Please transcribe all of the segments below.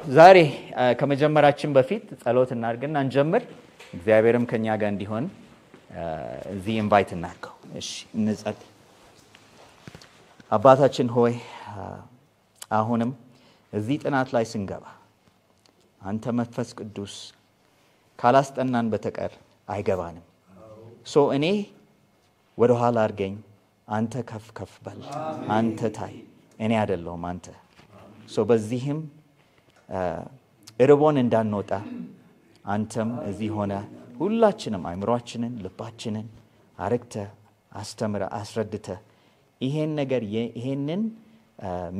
ዛሬ ከመጀመራችን በፊት ጸሎት እናድርግና እንጀምር። እግዚአብሔርም ከኛ ጋር እንዲሆን እዚህ ኢንቫይት እናድርገው። እሺ እንጸልይ። አባታችን ሆይ አሁንም እዚህ ጥናት ላይ ስንገባ አንተ መንፈስ ቅዱስ ካላስጠናን በተቀር አይገባንም። እኔ ወደ ኋላ አድርገኝ፣ አንተ ከፍ ከፍ በል፣ አንተ ታይ፣ እኔ አይደለሁም አንተ። በዚህም እርቦን እንዳንወጣ አንተም እዚህ ሆነ ሁላችንም አእምሮአችንን ልባችንን አረግተ አስተምረ አስረድተ ይሄንን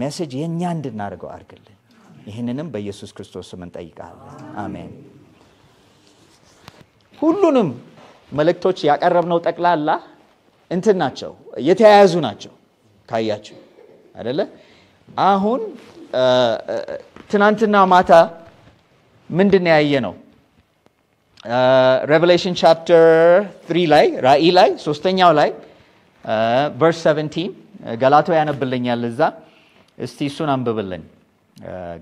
ሜሴጅ የኛ እንድናደርገው አድርግልን። ይሄንንም በኢየሱስ ክርስቶስ ስም እንጠይቃለን። አሜን። ሁሉንም መልእክቶች ያቀረብነው ጠቅላላ እንትን ናቸው፣ የተያያዙ ናቸው። ካያችሁ አይደለ? አሁን ትናንትና ማታ ምንድነው ያየነው? Revelation chapter 3 ላይ ራእይ ላይ ሶስተኛው ላይ verse 17 ገላቶ ያነብልኛል እዛ። እስቲ እሱን አንብብልን።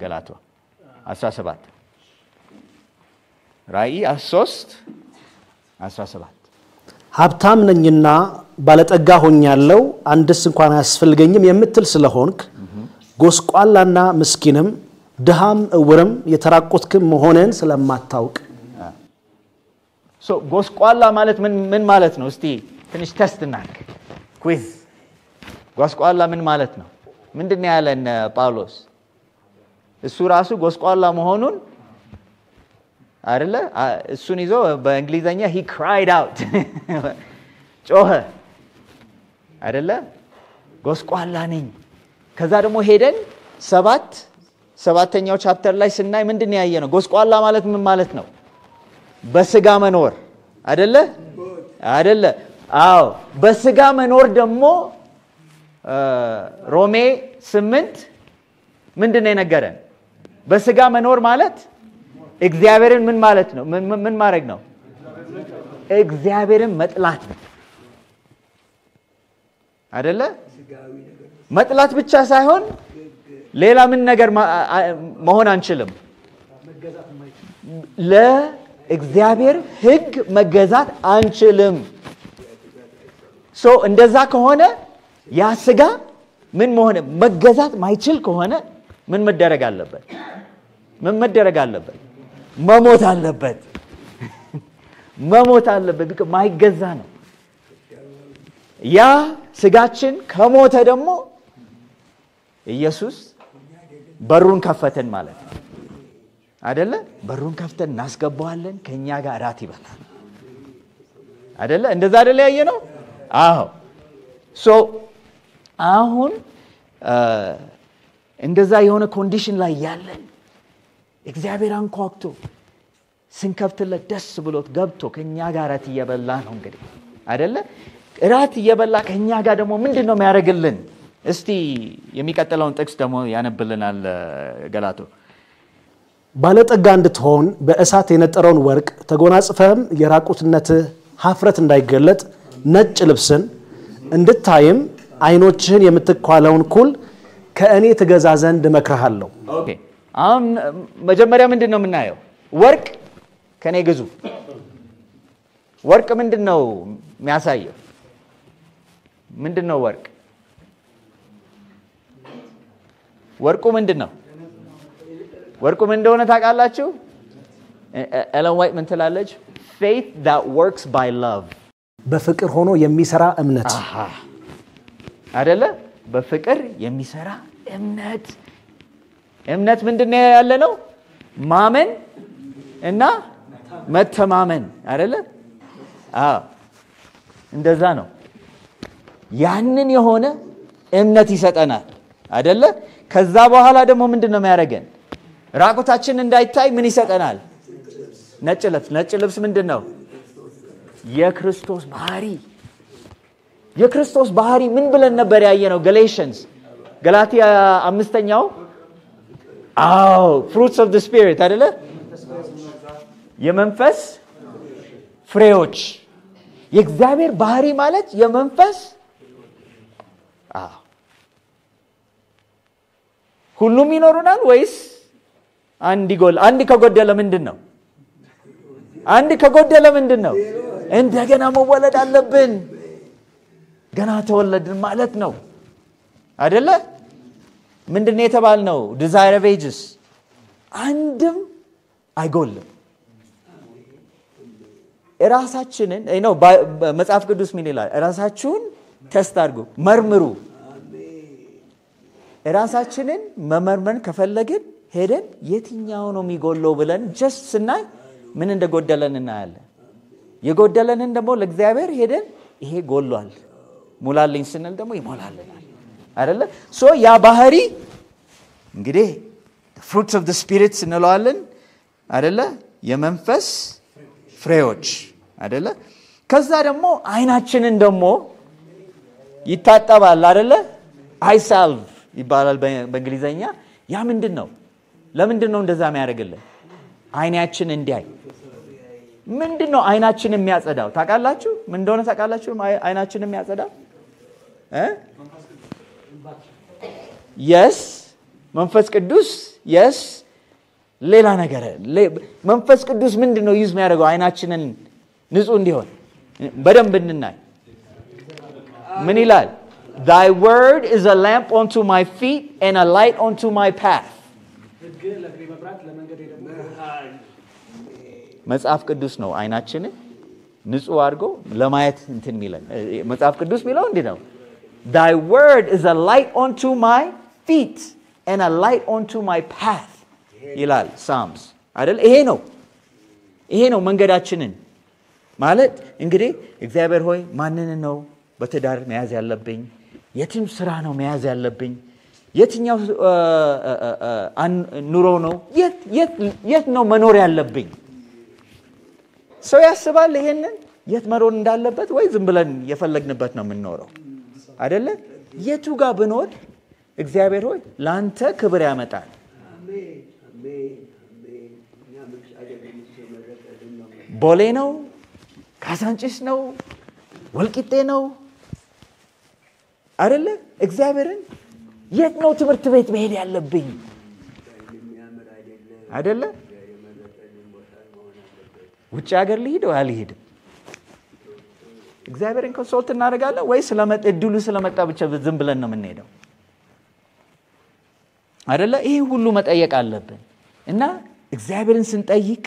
ገላቶ 17 ራእይ 3:17 ሀብታም ነኝና ባለጠጋ ሆኛለሁ አንድስ እንኳን አያስፈልገኝም የምትል ስለሆንክ ጎስቋላና ምስኪንም ድሃም እውርም የተራቆትክም መሆንን ስለማታውቅ። ጎስቋላ ማለት ምን ማለት ነው? እስቲ ትንሽ ቴስት እናድርግ። ኩዊዝ። ጎስቋላ ምን ማለት ነው? ምንድነው ያለን ጳውሎስ? እሱ ራሱ ጎስቋላ መሆኑን አይደለ? እሱን ይዞ በእንግሊዘኛ he cried out ጮኸ አይደለ? ጎስቋላ ነኝ። ከዛ ደግሞ ሄደን ሰባተኛው ቻፕተር ላይ ስናይ ምንድነው ያየነው? ጎስቋላ ማለት ምን ማለት ነው? በስጋ መኖር አይደለ? አዎ፣ በስጋ መኖር ደግሞ ሮሜ 8 ምንድነው የነገረን? በስጋ መኖር ማለት እግዚአብሔርን ምን ማለት ነው? ምን ማድረግ ነው? እግዚአብሔርን መጥላት ነው አይደለ? መጥላት ብቻ ሳይሆን ሌላ ምን ነገር መሆን አንችልም። ለእግዚአብሔር ሕግ መገዛት አንችልም። እንደዛ ከሆነ ያ ስጋ ምን መሆን መገዛት ማይችል ከሆነ ምን መደረግ አለበት? መሞት አለበት። ማይገዛ ነው። ያ ስጋችን ከሞተ ደግሞ ኢየሱስ በሩን ከፈተን ማለት ነው አይደለ? በሩን ከፍተን እናስገባዋለን፣ ከኛ ጋር እራት ይበላል አይደለ? እንደዛ አይደለ ያየነው? አዎ። አሁን እንደዛ የሆነ ኮንዲሽን ላይ ያለን እግዚአብሔር አንኳኩቶ ስንከፍትለት ደስ ብሎት ገብቶ ከኛ ጋር እራት እየበላ ነው እንግዲህ አይደለ? እራት እየበላ ከኛ ጋር ደግሞ ምንድነው የሚያደርግልን? እስቲ የሚቀጥለውን ጥቅስ ደግሞ ያነብልናል ገላቶ። ባለጠጋ እንድትሆን በእሳት የነጠረውን ወርቅ ተጎናጽፈህም የራቁትነትህ ኀፍረት እንዳይገለጥ ነጭ ልብስን እንድታይም ዓይኖችህን የምትኳለውን ኩል ከእኔ ትገዛ ዘንድ እመክርሃለሁ። ኦኬ፣ አሁን መጀመሪያ ምንድነው የምናየው? ወርቅ ከኔ ግዙ። ወርቅ ምንድነው የሚያሳየው? ምንድነው ወርቅ? ወርቁ ምንድነው? ወርቁ ምን እንደሆነ ታውቃላችሁ? ኤለን ዋይት ምን ትላለች? faith that works by love፣ በፍቅር ሆኖ የሚሰራ እምነት አይደለ? በፍቅር የሚሰራ እምነት። እምነት ምንድነው ያለ ነው? ማመን እና መተማመን አይደለ? አዎ፣ እንደዛ ነው። ያንን የሆነ እምነት ይሰጠናል አይደለ? ከዛ በኋላ ደግሞ ምንድነው የሚያደርገን? ራቁታችን እንዳይታይ ምን ይሰጠናል? ነጭ ልብስ። ነጭ ልብስ ምንድነው? የክርስቶስ ባህሪ። የክርስቶስ ባህሪ ምን ብለን ነበር ያየነው? ገላትያ 5ኛው fruits of the spirit አይደለ? የመንፈስ ፍሬዎች። የእግዚአብሔር ባህሪ ማለት የመንፈስ ሁሉም ይኖሩናል ወይስ አንድ ከጎደለ ምንድነው? እንደገና መወለድ አለብን። ገና ተወለድን ማለት ነው አይደለ? ምንድነው የተባልነው? desire of ages አንድም አይጎልም። ራሳችንን መጽሐፍ ቅዱስ ምን ይላል? ራሳችሁን ቴስት አድርጉ፣ መርምሩ። ራሳችንን መመርመር ከፈለግን ሄደን የትኛው ነው የሚጎለው ብለን ጀስት ስናይ ምን እንደጎደለን እናያለን። የጎደለንን ደግሞ ለእግዚአብሔር ሄደን ይሄ ጎሏል ሙላልኝ ስንል ደግሞ ይሞላልናል አይደለ? ያ ባህሪ እንግዲህ fruits of the spirit እንለዋለን አይደለ? የመንፈስ ፍሬዎች አይደለ? ከዛ ደግሞ አይናችንን ደግሞ ይታጠባል አይደለ? አይ ሳልቭ ይባላል በእንግሊዘኛ። ያ ምንድነው? ለምንድነው እንደዛ የሚያደርግልን? አይናችን እንዲያይ። ምንድነው አይናችን የሚያጸዳው? ታውቃላችሁ? ምን እንደሆነ ታውቃላችሁ? አይናችን የሚያጸዳው yes መንፈስ ቅዱስ yes ሌላ ነገር መንፈስ ቅዱስ ምንድነው ዩዝ የሚያደርገው አይናችንን ንጹህ እንዲሆን በደንብ እንድናይ? ምን ይላል? Thy word is a lamp unto my feet and a light unto my path. መጽሐፍ ቅዱስ ነው አይናችንን ንጹህ አድርጎ ለማየት እንትን የሚለን። መጽሐፍ ቅዱስ የሚለው እንዲህ ነው፣ Thy word is a light unto my feet and a light unto my path ይላል ሳምስ አይደል? ይሄ ነው መንገዳችንን ማለት። እንግዲህ እግዚአብሔር ሆይ ማንን ነው በትዳር መያዝ ያለብኝ? የትም ስራ ነው መያዝ ያለብኝ? የትኛው ኑሮ ነው? የት ነው መኖር ያለብኝ? ሰው ያስባል ይሄንን የት መኖር እንዳለበት፣ ወይ ዝም ብለን የፈለግንበት ነው የምንኖረው አይደለ? የቱ ጋር ብኖር እግዚአብሔር ሆይ ላንተ ክብር ያመጣል? ቦሌ ነው? ካሳንቺስ ነው? ወልቂጤ ነው? አይደለ? እግዚአብሔርን የት ነው ትምህርት ቤት መሄድ ያለብኝ? አይደለ? ውጭ ሀገር ልሂድ ወይ አልሄድም? እግዚአብሔርን ኮንሶልት እናደርጋለን ወይ እድሉ ስለመጣ ብቻ ዝም ብለን ነው የምንሄደው? አይደለ? ይሄ ሁሉ መጠየቅ አለብን። እና እግዚአብሔርን ስንጠይቅ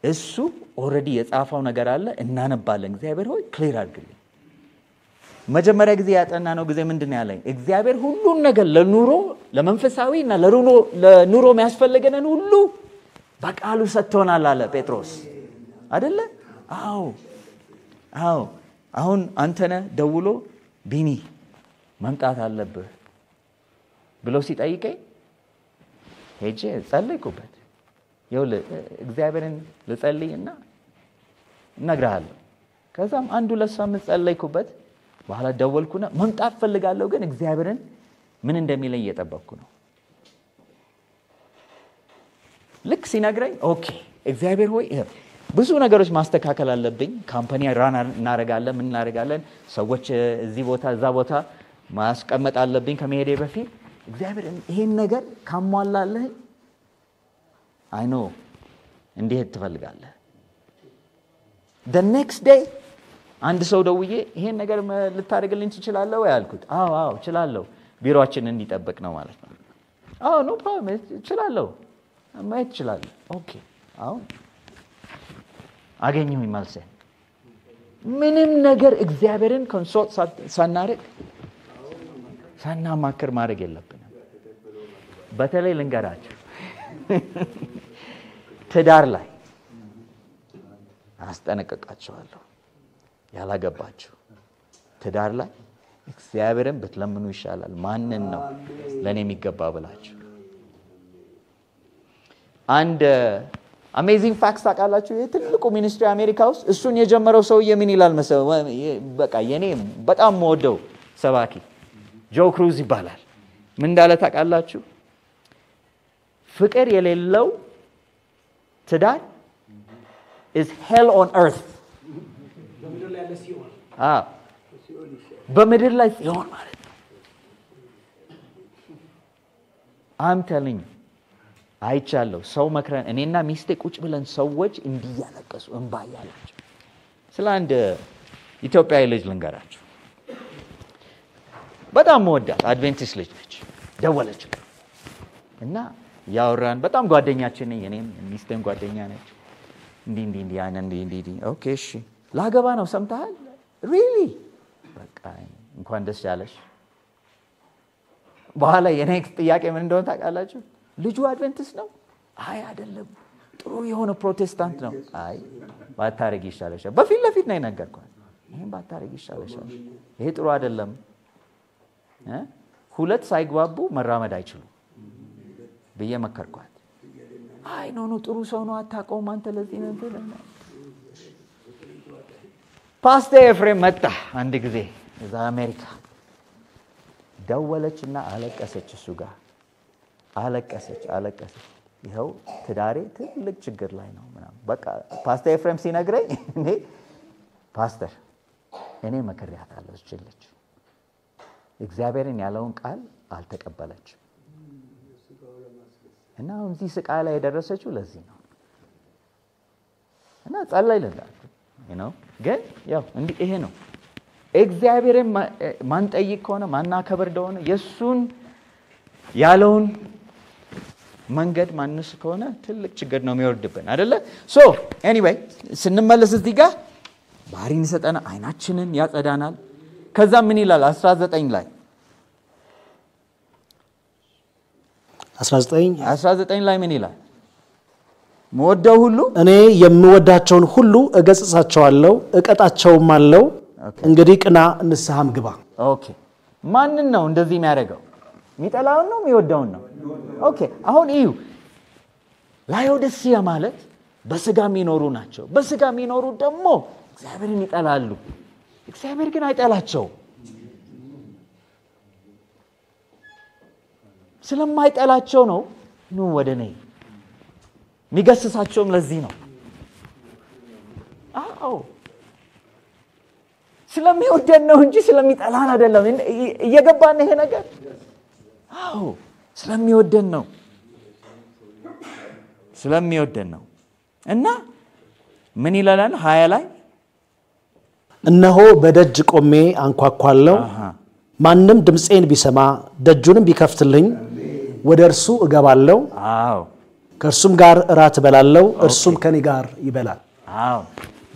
እሱ ኦሬዲ የጻፈው ነገር አለ፣ እናነባለን። እግዚአብሔር ሆይ ክሊር አድርግልኝ። መጀመሪያ ጊዜ ያጠናነው ጊዜ ምንድነው ያለኝ? እግዚአብሔር ሁሉን ነገር ለኑሮ ለመንፈሳዊና ለኑሮ የሚያስፈልገንን ሁሉ በቃሉ ሰጥቶናል አለ ጴጥሮስ አይደለ? አዎ አሁን አንተነህ ደውሎ ቢኒ መምጣት አለብህ ብሎ ሲጠይቀኝ ሄጄ ጸለይኩበት። ይኸውልህ እግዚአብሔርን ልጸልይና እነግርሃለሁ። ከዛም 1-2 ሳምንት ጸለይኩበት። በኋላ ደወልኩና መምጣት ፈልጋለሁ፣ ግን እግዚአብሔርን ምን እንደሚለኝ እየጠበቅኩ ነው። ልክ ሲነግረኝ ኦኬ እግዚአብሔር ሆይ ብዙ ነገሮች ማስተካከል አለብኝ። ካምፓኒ ራን እናደርጋለን፣ ምን እናደርጋለን፣ ሰዎች እዚህ ቦታ እዛ ቦታ ማስቀመጥ አለብኝ ከመሄዴ በፊት። እግዚአብሔር ይሄን ነገር ካሟላለህ አይ ኖ እንዴት ትፈልጋለህ? the next day አንድ ሰው ደውዬ ይሄን ነገር ልታደርግልኝ ትችላለህ ወይ አልኩት። አዎ እችላለሁ፣ ቢሮአችንን እንዲጠብቅ ነው ማለት ነው። ኖ ፕሮብለም እችላለሁ፣ ማየት እችላለሁ። ኦኬ አሁን አገኘሁኝ መልስ። ምንም ነገር እግዚአብሔርን ኮንሶልት ሳናደርግ ሳናማክር ማድረግ የለብንም። በተለይ ልንገራችሁ ትዳር ላይ አስጠነቅቃችኋለሁ። ያላገባችሁ ትዳር ላይ እግዚአብሔርን ብትለምኑ ይሻላል። ማንን ነው ለኔ የሚገባ ብላችሁ። አንድ አሜዚንግ ፋክስ ታውቃላችሁ? የትልቁ ሚኒስትሪ አሜሪካ ውስጥ እሱን የጀመረው ሰውዬ ምን ይላል መሰለህ? በቃ የኔ በጣም የምወደው ሰባኪ ጆ ክሩዝ ይባላል። ምን እንዳለ ታውቃላችሁ? ፍቅር የሌለው ትዳር is hell on earth። በምድር ላይ ሲሆን ማለት ነው። I'm telling you አይቻለሁ። ሰው መክረን እኔና ሚስቴ ቁጭ ብለን ሰዎች እንዲያለቀሱ እንባ ያላቸው። ስለ አንድ ኢትዮጵያዊ ልጅ ልንገራችሁ። በጣም ወዳት አድቬንቲስት ልጅ ነች። ደወለች እና ያወራን በጣም ጓደኛችን ነኝ። እኔም ሚስቴም ጓደኛ ነች። እንዲህ ያን እንዲህ ኦኬ እሺ ላገባ ነው ሰምተሃል? ሪሊ በቃ እንኳን ደስ ያለሽ። በኋላ የኔ ጥያቄ ምን እንደሆነ ታውቃላችሁ? ልጁ አድቬንቲስት ነው? አይ አይደለም፣ ጥሩ የሆነ ፕሮቴስታንት ነው። አይ ባታረጊ ይሻለሻል። በፊት ለፊት ነው የነገርኳት። ይሄን ባታረጊ ይሻለሻል፣ ይሄ ጥሩ አይደለም። ሁለት ሳይግባቡ መራመድ አይችሉም ብዬ መከርኳት። አይ ኖ ጥሩ ሰው ነው፣ አታውቀውም አንተ ለዚህ ነው እንትን። ፓስተር ኤፍሬም መጣ አንድ ጊዜ እዛ አሜሪካ። ደወለችና አለቀሰች፣ እሱ ጋር አለቀሰች። ይኸው ትዳሬ ትልቅ ችግር ላይ ነው ምናምን። በቃ ፓስተር ኤፍሬም ሲነግረኝ እኔ ፓስተር እኔ መከሪያታለሁ እችልች እግዚአብሔርን ያለውን ቃል አልተቀበለችም እና አሁን እዚህ ስቃይ ላይ የደረሰችው ለዚህ ነው። እና ጸልይልናል ግን ያው እንዲህ ይሄ ነው እግዚአብሔርን ማንጠይቅ ከሆነ ማናከብር እንደሆነ የሱን ያለውን መንገድ ማንስ ከሆነ ትልቅ ችግር ነው የሚወርድብን አይደለ? ሶ ኤኒዌይ ስንመለስ እዚህ ጋር ባህሪን ሰጠና አይናችንን ያጸዳናል። ከዛ ምን ይላል 19 ላይ 19 ላይ ምን ይላል? መወደው ሁሉ እኔ የምወዳቸውን ሁሉ እገጽጻቸዋለሁ እቀጣቸውም አለው። እንግዲህ ቅና ንስሐም ግባ። ኦኬ ማንን ነው እንደዚህ የሚያደርገው? የሚጠላውን ነው የሚወደውን ነው? ኦኬ አሁን እዩ ላዮዲሲያ ማለት በስጋ የሚኖሩ ናቸው። በስጋ የሚኖሩ ደግሞ እግዚአብሔርን ይጠላሉ። እግዚአብሔር ግን አይጠላቸው። ስለማይጠላቸው ነው ኑ ወደ እኔ የሚገስሳቸውም ለዚህ ነው። አዎ ስለሚወደን ነው እንጂ ስለሚጠላን አይደለም። እየገባን ይሄ ነገር? አዎ ስለሚወደን ነው። እና ምን ይላል 20 ላይ እነሆ በደጅ ቆሜ አንኳኳለሁ፣ ማንም ድምጼን ቢሰማ ደጁንም ቢከፍትልኝ ወደ እርሱ እገባለሁ። አዎ ከእርሱም ጋር እራት እበላለሁ፣ እርሱም ከኔ ጋር ይበላል። አዎ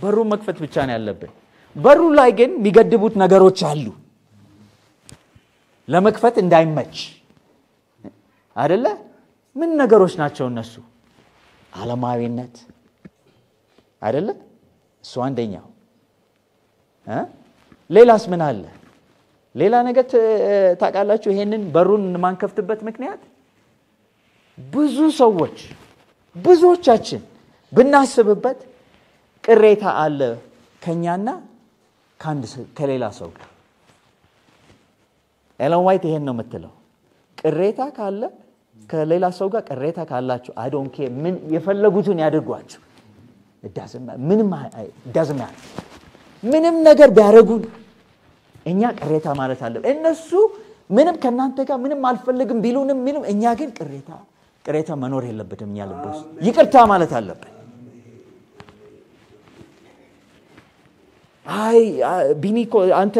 በሩ መክፈት ብቻ ነው ያለብን። በሩ ላይ ግን የሚገድቡት ነገሮች አሉ ለመክፈት እንዳይመች አይደለ? ምን ነገሮች ናቸው እነሱ? ዓለማዊነት አይደለ? እሱ አንደኛው። ሌላስ ምን አለ? ሌላ ነገር ታውቃላችሁ? ይሄንን በሩን ማንከፍትበት ምክንያት ብዙ ሰዎች ብዙዎቻችን ብናስብበት ቅሬታ አለ ከኛና ከሌላ ሰው ጋር። ኤለን ዋይት ይሄን ነው የምትለው። ቅሬታ ካለ ከሌላ ሰው ጋር ቅሬታ ካላችሁ አይ ዶንት ኬር ምን የፈለጉትን ያድርጓችሁ ምንም ነገር ቢያረጉን እኛ ቅሬታ ማለት አለ። እነሱ ምንም ከናንተ ጋር ምንም አልፈልግም ቢሉንም ምንም እኛ ግን ቅሬታ መኖር የለበትም። እኛ ልብ ውስጥ ይቅርታ ማለት አለብን። አይ ቢኒኮ አንተ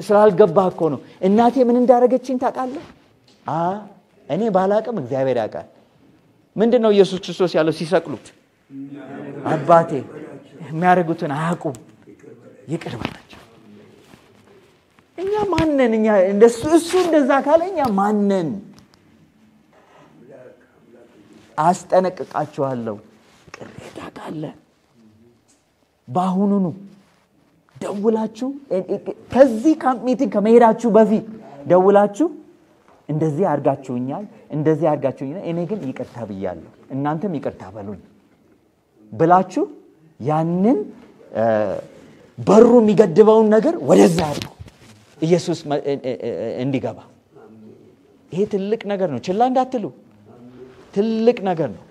ስላልገባህ እኮ ነው እናቴ ምን እንዳረገችኝ ታውቃለህ? እኔ ባላቅም እግዚአብሔር ያውቃል። ምንድነው ኢየሱስ ክርስቶስ ያለው ሲሰቅሉት? አባቴ የሚያደርጉትን አያውቁም ይቅር በላቸው። እኛ ማነን? እኛ እሱ እንደዛ ካለ እኛ ማነን? አስጠነቅቃችኋለሁ ቅሬታ ካለ በአሁኑኑ ደውላችሁ ከዚህ ሚቲንግ ከመሄዳችሁ በፊት ደውላችሁ እንደዚህ አድርጋችሁኛል እኔ ግን ይቅርታ ብያለሁ እናንተም ይቅርታ በሉኝ ብላችሁ ያንን በሩ የሚገድበውን ነገር ወደዛ አድርጉ ኢየሱስ እንዲገባ። ይሄ ትልቅ ነገር ነው፣ ችላ እንዳትሉ። ትልቅ ነገር ነው።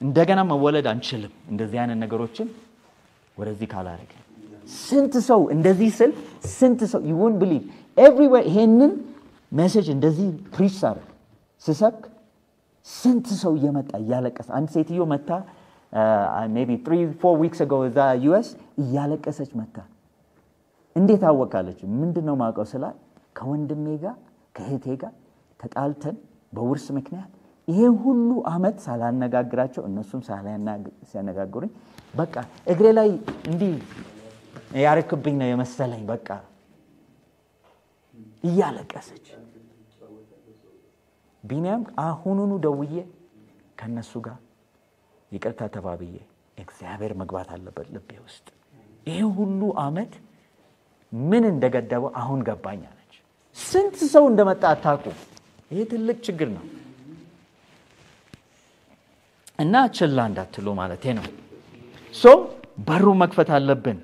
እንደገና መወለድ አንችልም እንደዚህ አይነት ነገሮችን ወደዚህ ካላረገ። ስንት ሰው እንደዚህ ስንት ሰው you won't believe everywhere ይሄንን ሜሴጅ እንደዚህ ፕሪች ሳር ስሰብክ ስንት ሰው እየመጣ እያለቀሰ አንድ ሴትዮ መጣ maybe 3-4 weeks ago እዛ US እያለቀሰች መጣ እንዴት አወቃለች ምንድነው ማውቀው ስላት ከወንድሜ ጋር ከእህቴ ጋር ተጣልተን በውርስ ምክንያት ይሄ ሁሉ አመት ሳላነጋግራቸው እነሱም ሲያነጋግሩኝ በቃ እግሬ ላይ እንዲህ ያረክብኝ ነው የመሰለኝ በቃ እያለቀሰች ቢኒያም አሁኑኑ ደውዬ ከነሱ ጋር ይቅርታ ተባብዬ እግዚአብሔር መግባት አለበት ልቤ ውስጥ ይሄ ሁሉ አመት ምን እንደገደበው አሁን ገባኝ አለች ስንት ሰው እንደመጣ አታውቁ ይሄ ትልቅ ችግር ነው እና ችላ እንዳትሉ ማለቴ ነው ሶ በሩ መክፈት አለብን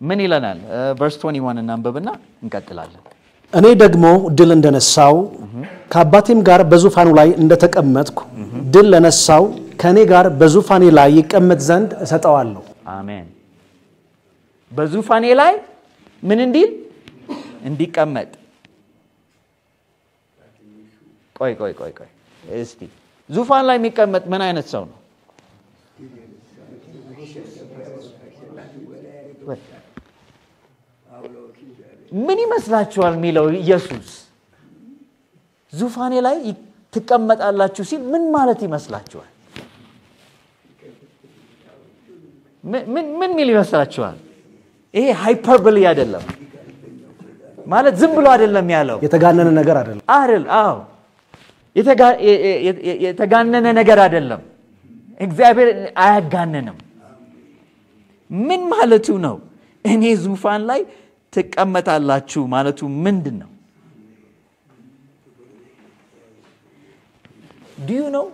ምን ይለናል verse 21 እናንብብና እንቀጥላለን እኔ ደግሞ ድል እንደነሳው ከአባቴም ጋር በዙፋኑ ላይ እንደተቀመጥኩ ድል ለነሳው ከኔ ጋር በዙፋኔ ላይ ይቀመጥ ዘንድ እሰጠዋለሁ አሜን በዙፋኔ ላይ ምን እንዲል እንዲቀመጥ ቆይ እስቲ ዙፋን ላይ የሚቀመጥ ምን አይነት ሰው ነው ምን ይመስላችኋል ሚለው ኢየሱስ ዙፋኔ ላይ ትቀመጣላችሁ ሲል ምን ማለት ይመስላችኋል ምን ሚል ይመስላችኋል ይሄ ሃይፐርቦሊ አይደለም ማለት ዝም ብሎ አይደለም ያለው የተጋነነ ነገር አይደለም አዎ የተጋነነ ነገር አይደለም እግዚአብሔር አያጋነንም ምን ማለቱ ነው እኔ ዙፋን ላይ ትቀመጣላችሁ ማለቱ ምንድነው do you know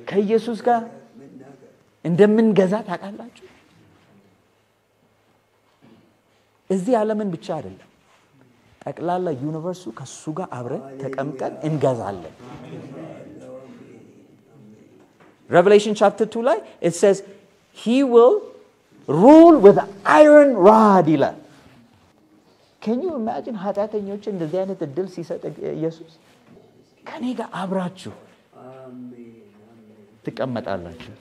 ከኢየሱስ ጋር እንደምንገዛ ታውቃላችሁ እዚህ ዓለምን ብቻ አይደለም ጠቅላላ ዩኒቨርሱ ከሱ ጋር አብረን ተቀምጠን እንገዛለን Revelation chapter 2 ላይ it says he will rule with iron rod ይላል Can you imagine ኃጢአተኞች እንደዚህ አይነት እድል ሲሰጥ ኢየሱስ ከኔ ጋር አብራችሁ ትቀመጣላችሁ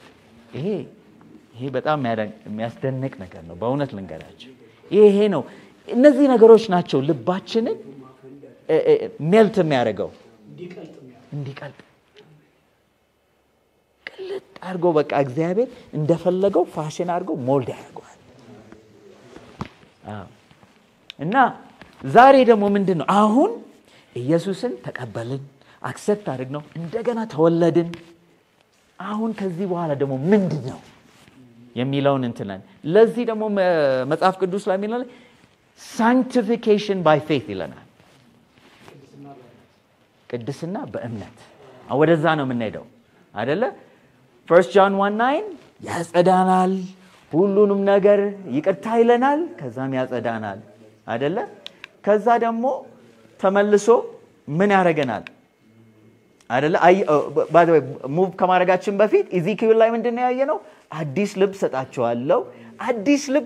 ይሄ በጣም የሚያስደንቅ ነገር ነው በእውነት ልንገራችሁ ይሄ ነው እነዚህ ነገሮች ናቸው ልባችንን ሜልት የሚያደርገው እንዲቀልጥ ቅልጥ አድርጎ በቃ እግዚአብሔር እንደፈለገው ፋሽን አድርጎ ሞልድ ያደርገዋል እና ዛሬ ደግሞ ምንድነው አሁን ኢየሱስን ተቀበልን አክሰፕት አድርገው እንደገና ተወለድን አሁን ከዚህ በኋላ ደግሞ ምንድነው የሚለውን እንትነን ለዚህ ደግሞ መጽሐፍ ቅዱስ ላይ የሚለው sanctification by faith ይለናል ቅድስና በእምነት ወደዛ ነው የምንሄደው አይደለ 1 John 1:9 ያጸዳናል ሁሉንም ነገር ይቅርታ ይለናል ከዛም ያጸዳናል አይደለ ከዛ ደግሞ ተመልሶ ምን ያረጋናል አይደለ by the way ሙቭ ከማረጋችን በፊት ኢዚኪኤል ላይ ምንድነው ያየነው አዲስ ልብ ሰጣቸዋለሁ አዲስ ልብ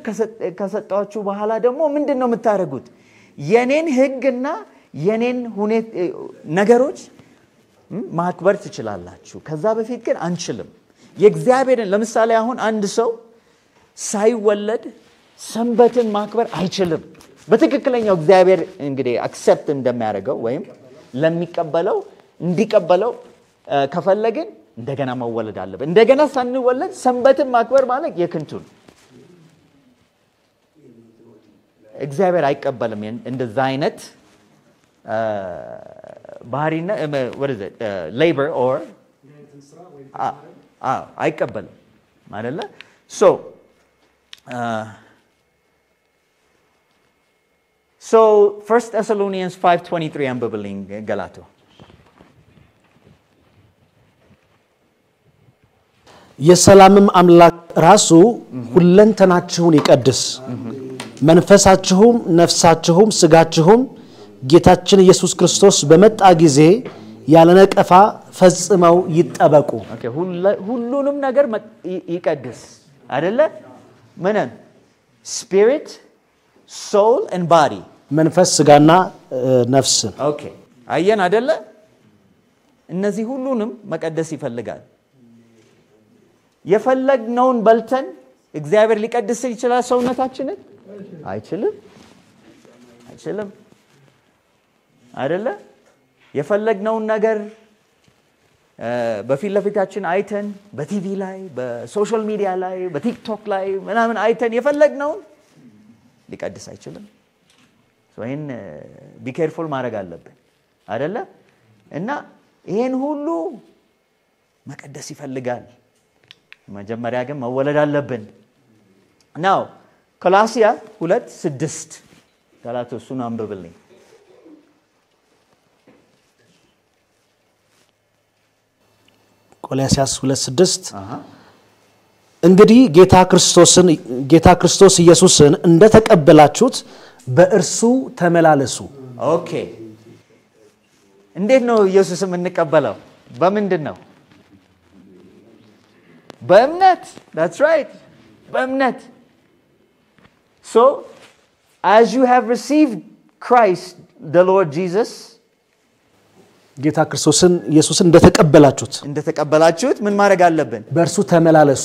ከሰጣችሁ በኋላ ደግሞ ምንድነው የምታረጉት የኔን ህግና የኔን ነገሮች ማክበር ትችላላችሁ ከዛ በፊት ግን አንችልም የእግዚአብሔርን ለምሳሌ አሁን አንድ ሰው ሳይወለድ ሰንበትን ማክበር አይችልም በትክክለኛው እግዚአብሔር እንግዲህ አክሰፕት እንደሚያደርገው ወይም ለሚቀበለው እንዲቀበለው ከፈለግን እንደገና መወለድ አለበት እንደገና ሳንወለድ ሰንበትን ማክበር ማለት የክንቱ እግዚአብሔር አይቀበልም እንደዛ አይነት ባህሪና what is it labor or አይቀበልም አይደለ so 1 Thessalonians 5:23 አንብብልኝ ገላቶ የሰላምም አምላክ ራሱ ሁለንተናችሁን ይቀድስ መንፈሳችሁም ነፍሳችሁም ስጋችሁም ጌታችን ኢየሱስ ክርስቶስ በመጣ ጊዜ ያለ ነቀፋ ፈጽመው ይጠበቁ ኦኬ ሁሉንም ነገር ይቀድስ አይደለ ምንን spirit soul and body መንፈስ ስጋና ነፍስ ኦኬ አየን አይደለ እነዚህ ሁሉንም መቀደስ ይፈልጋል የፈለግነውን በልተን እግዚአብሔር ሊቀድስ ይችላል ሰውነታችንን አይችልም አይደለ የፈለግነውን ነገር በፊት ለፊታችን አይተን በቲቪ ላይ በሶሻል ሚዲያ ላይ በቲክቶክ ላይ ምናምን አይተን የፈለግነውን ሊቀድስ አይችልም ወይን ቢ ኬርፉል ማድረግ አለብን አይደለ እና ይሄን ሁሉ መቀደስ ይፈልጋል መጀመሪያ ግን መወለድ አለብን ናው ኮሎሲያ 2:6 ጋላቶስን አንብብልኝ ቆላስይስ 2:6 እንግዲህ ጌታ ክርስቶስ ኢየሱስን እንደተቀበላችሁት በእርሱ ተመላለሱ ኦኬ እንዴት ነው ኢየሱስን እንቀበለው በምንድነው በእምነት that's right በእምነት so as you have received Christ the Lord Jesus ጌታ ክርስቶስን ኢየሱስን እንደተቀበላችሁት ምን ማድረግ አለብን በእርሱ ተመላለሱ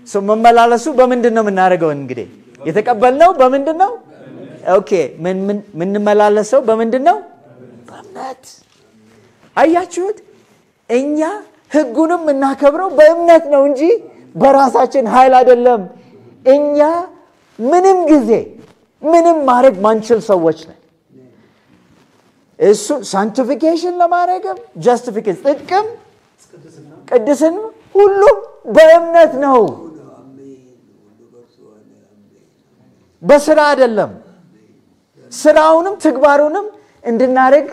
so መመላለሱ በምንድነው የምናደርገው እንግዲህ የተቀበልነው በምንድነው ኦኬ ምን መላለሰው በምንድነው በእምነት አያችሁት እኛ ህጉንም እናከብረው በእምነት ነው እንጂ በራሳችን ኃይል አይደለም እኛ ምንም ጊዜ ምንም ማድረግ ማንችል ሰዎች ነን እሱ ሳንቲፊኬሽን ለማድረግም ጀስቲፊኬሽን ጽድቅም ቅድስና ሁሉም በእምነት ነው በስራ አይደለም ስራውንም ተግባሩንም እንድናረግ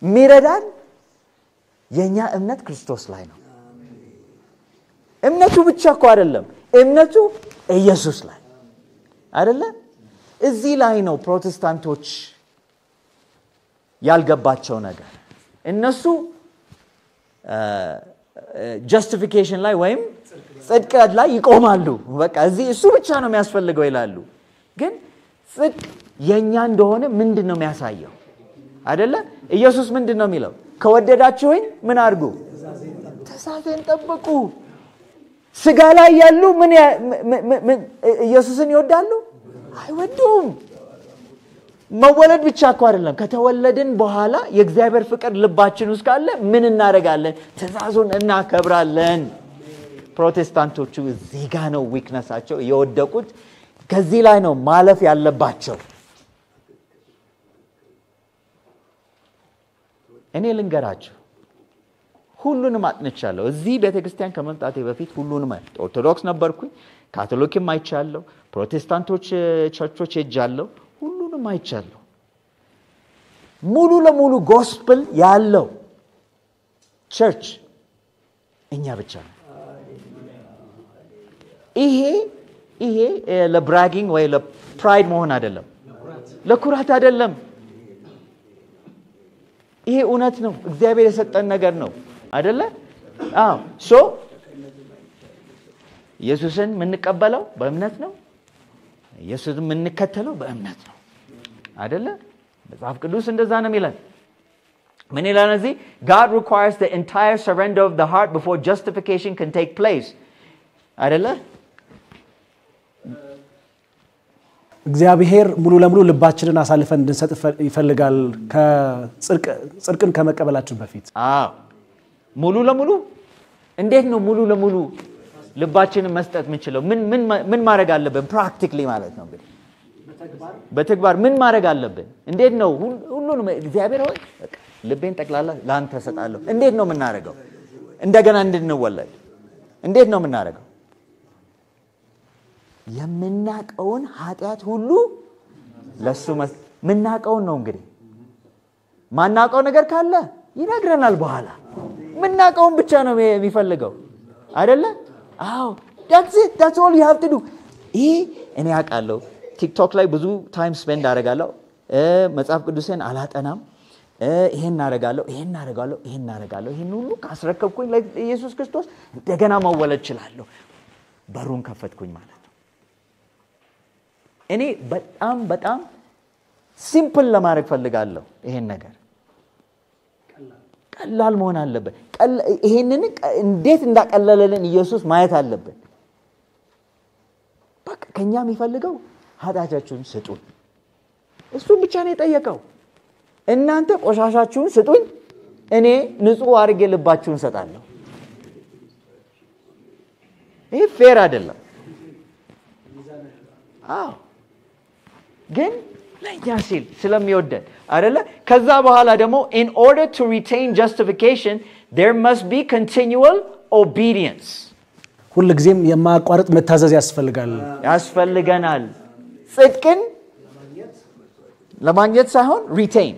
ሚረዳን የኛ እምነት ክርስቶስ ላይ ነው እምነቱ ብቻ እኮ አይደለም እምነቱ ኢየሱስ ላይ አይደለ እዚህ ላይ ነው ፕሮቴስታንቶች ያልገባቸው ነገር እነሱ ጀስቲፊኬሽን ላይ ወይም ጽድቅ ላይ ይቆማሉ በቃ እዚህ እሱ ብቻ ነው የሚያስፈልገው ይላሉ ግን ጽድቅ የኛ እንደሆነ ምንድነው የሚያሳየው አይደለ ኢየሱስ ምንድነው የሚለው ከወደዳችሁኝ ምን አድርጉ ትእዛዜን ጠብቁ ስጋ ላይ ያሉ ምን ኢየሱስን ይወዳሉ አይወዱም መወለድ ብቻ እኮ አይደለም ከተወለድን በኋላ የእግዚአብሔር ፍቅር ልባችን ውስጥ ካለ ምን እናደርጋለን ትእዛዙን እናከብራለን ፕሮቴስታንቶቹ እዚህ ጋር ነው ዊክነሳቸው የወደቁት ከዚህ ላይ ነው ማለፍ ያለባቸው እኔ ልንገራችሁ ሁሉንም አጥንቻለሁ እዚህ ቤተክርስቲያን ከመምጣቴ በፊት ሁሉንም ኦርቶዶክስ ነበርኩኝ ካቶሊክም አይቻለሁ ፕሮቴስታንቶች ቸርቾች ሄጃለሁ ሁሉንም አይቻለሁ ሙሉ ለሙሉ ጎስፕል ያለው ቸርች እኛ ብቻ ነው ይሄ ለብራጊንግ ወይ ለፕራይድ መሆን አይደለም ለኩራት አይደለም ይሄ እውነት ነው እግዚአብሔር የሰጠን ነገር ነው አይደለ ሶ ኢየሱስን ምንቀበለው በእምነት ነው ኢየሱስን ምንከተለው በእምነት ነው አይደለ መጽሐፍ ቅዱስ እንደዛ ነው የሚለን ምን ይላል እዚህ God requires the entire surrender of the heart before justification can take place አይደለ እግዚአብሔር ሙሉ ለሙሉ ልባችንን አሳልፈን እንድንሰጥ ይፈልጋል ከጽድቅን ከመቀበላችን በፊት ሙሉ ለሙሉ እንዴት ነው ሙሉ ለሙሉ ልባችንን መስጠት የምንችለው ምን ማድረግ አለብን ፕራክቲካሊ ማለት ነው እንግዲህ በተግባር ምን ማድረግ አለብን እንዴት ነው ሁሉንም እግዚአብሔር ሆይ በቃ ልቤን ጠቅላላ ላንተ ሰጣለሁ እንዴት ነው የምናደርገው እንደገና እንድንወለድ እንዴት ነው የምናደርገው የምናቀውን ኃጢያት ሁሉ ለሱ ምናቀውን ነው እንግዲህ ማናቀው ነገር ካለ ይነግረናል በኋላ ምናቀውን ብቻ ነው የሚፈልገው አይደለ that's all you have to do እኔ አቃለሁ ቲክቶክ ላይ ብዙ ታይም ስፔንድ አደርጋለሁ መጽሐፍ ቅዱስን አላጠናም ይሄን አደርጋለሁ ይሄን ሁሉ ካስረከብኩኝ ለኢየሱስ ክርስቶስ እንደገና መወለድ እችላለሁ በሩን ከፈትኩኝ ማለት ነው እኔ በጣም ሲምፕል ለማድረግ ፈልጋለሁ ይሄን ነገር ቀላል መሆን አለበት ይሄንን እንዴት እንዳቀለለልን ኢየሱስ ማየት አለበት በቃ ከኛ የሚፈልገው ኃጢአታችሁን ስጡን እሱን ብቻ ነው የጠየቀው እናንተ ቆሻሻችሁን ስጡኝ እኔ ንጹህ አድርጌ ልባችሁን ሰጣለሁ ይሄ ፌር አይደለም ግን ለኛ ሲል ስለሚወደን አይደለ ከዛ በኋላ ደግሞ in order to retain justification there must be continual obedience ሁሉ ጊዜም የማያቋርጥ መታዘዝ ያስፈልጋል ጽድቅን ለማግኘት ሳይሆን retain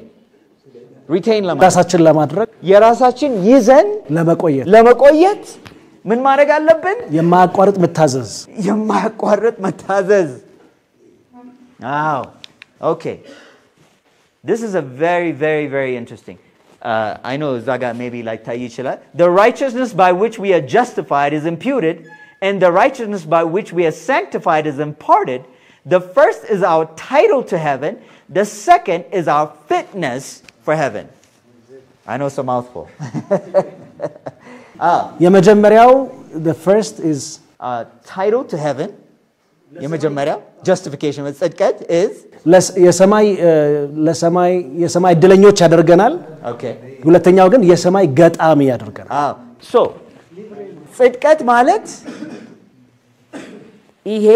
ራሳችን ለማድረግ የራሳችን ይዘን ለመቆየት ምን ማድረግ አለብን የማያቋርጥ መታዘዝ okay this is a very interesting I know zaga maybe like tayichila the righteousness by which we are justified is imputed and the righteousness by which we are sanctified is imparted the first is our title to heaven the second is our fitness for heaven I know it's a mouthful የመጀመሪያው the first is title to heaven የመጀመሪያው justification ጽድቀት is የሰማይ እድለኞች ያደርገናል okay ሁለተኛው ግን የሰማይ ገጣሚ ያደርገናል so ጽድቀት ማለት ይሄ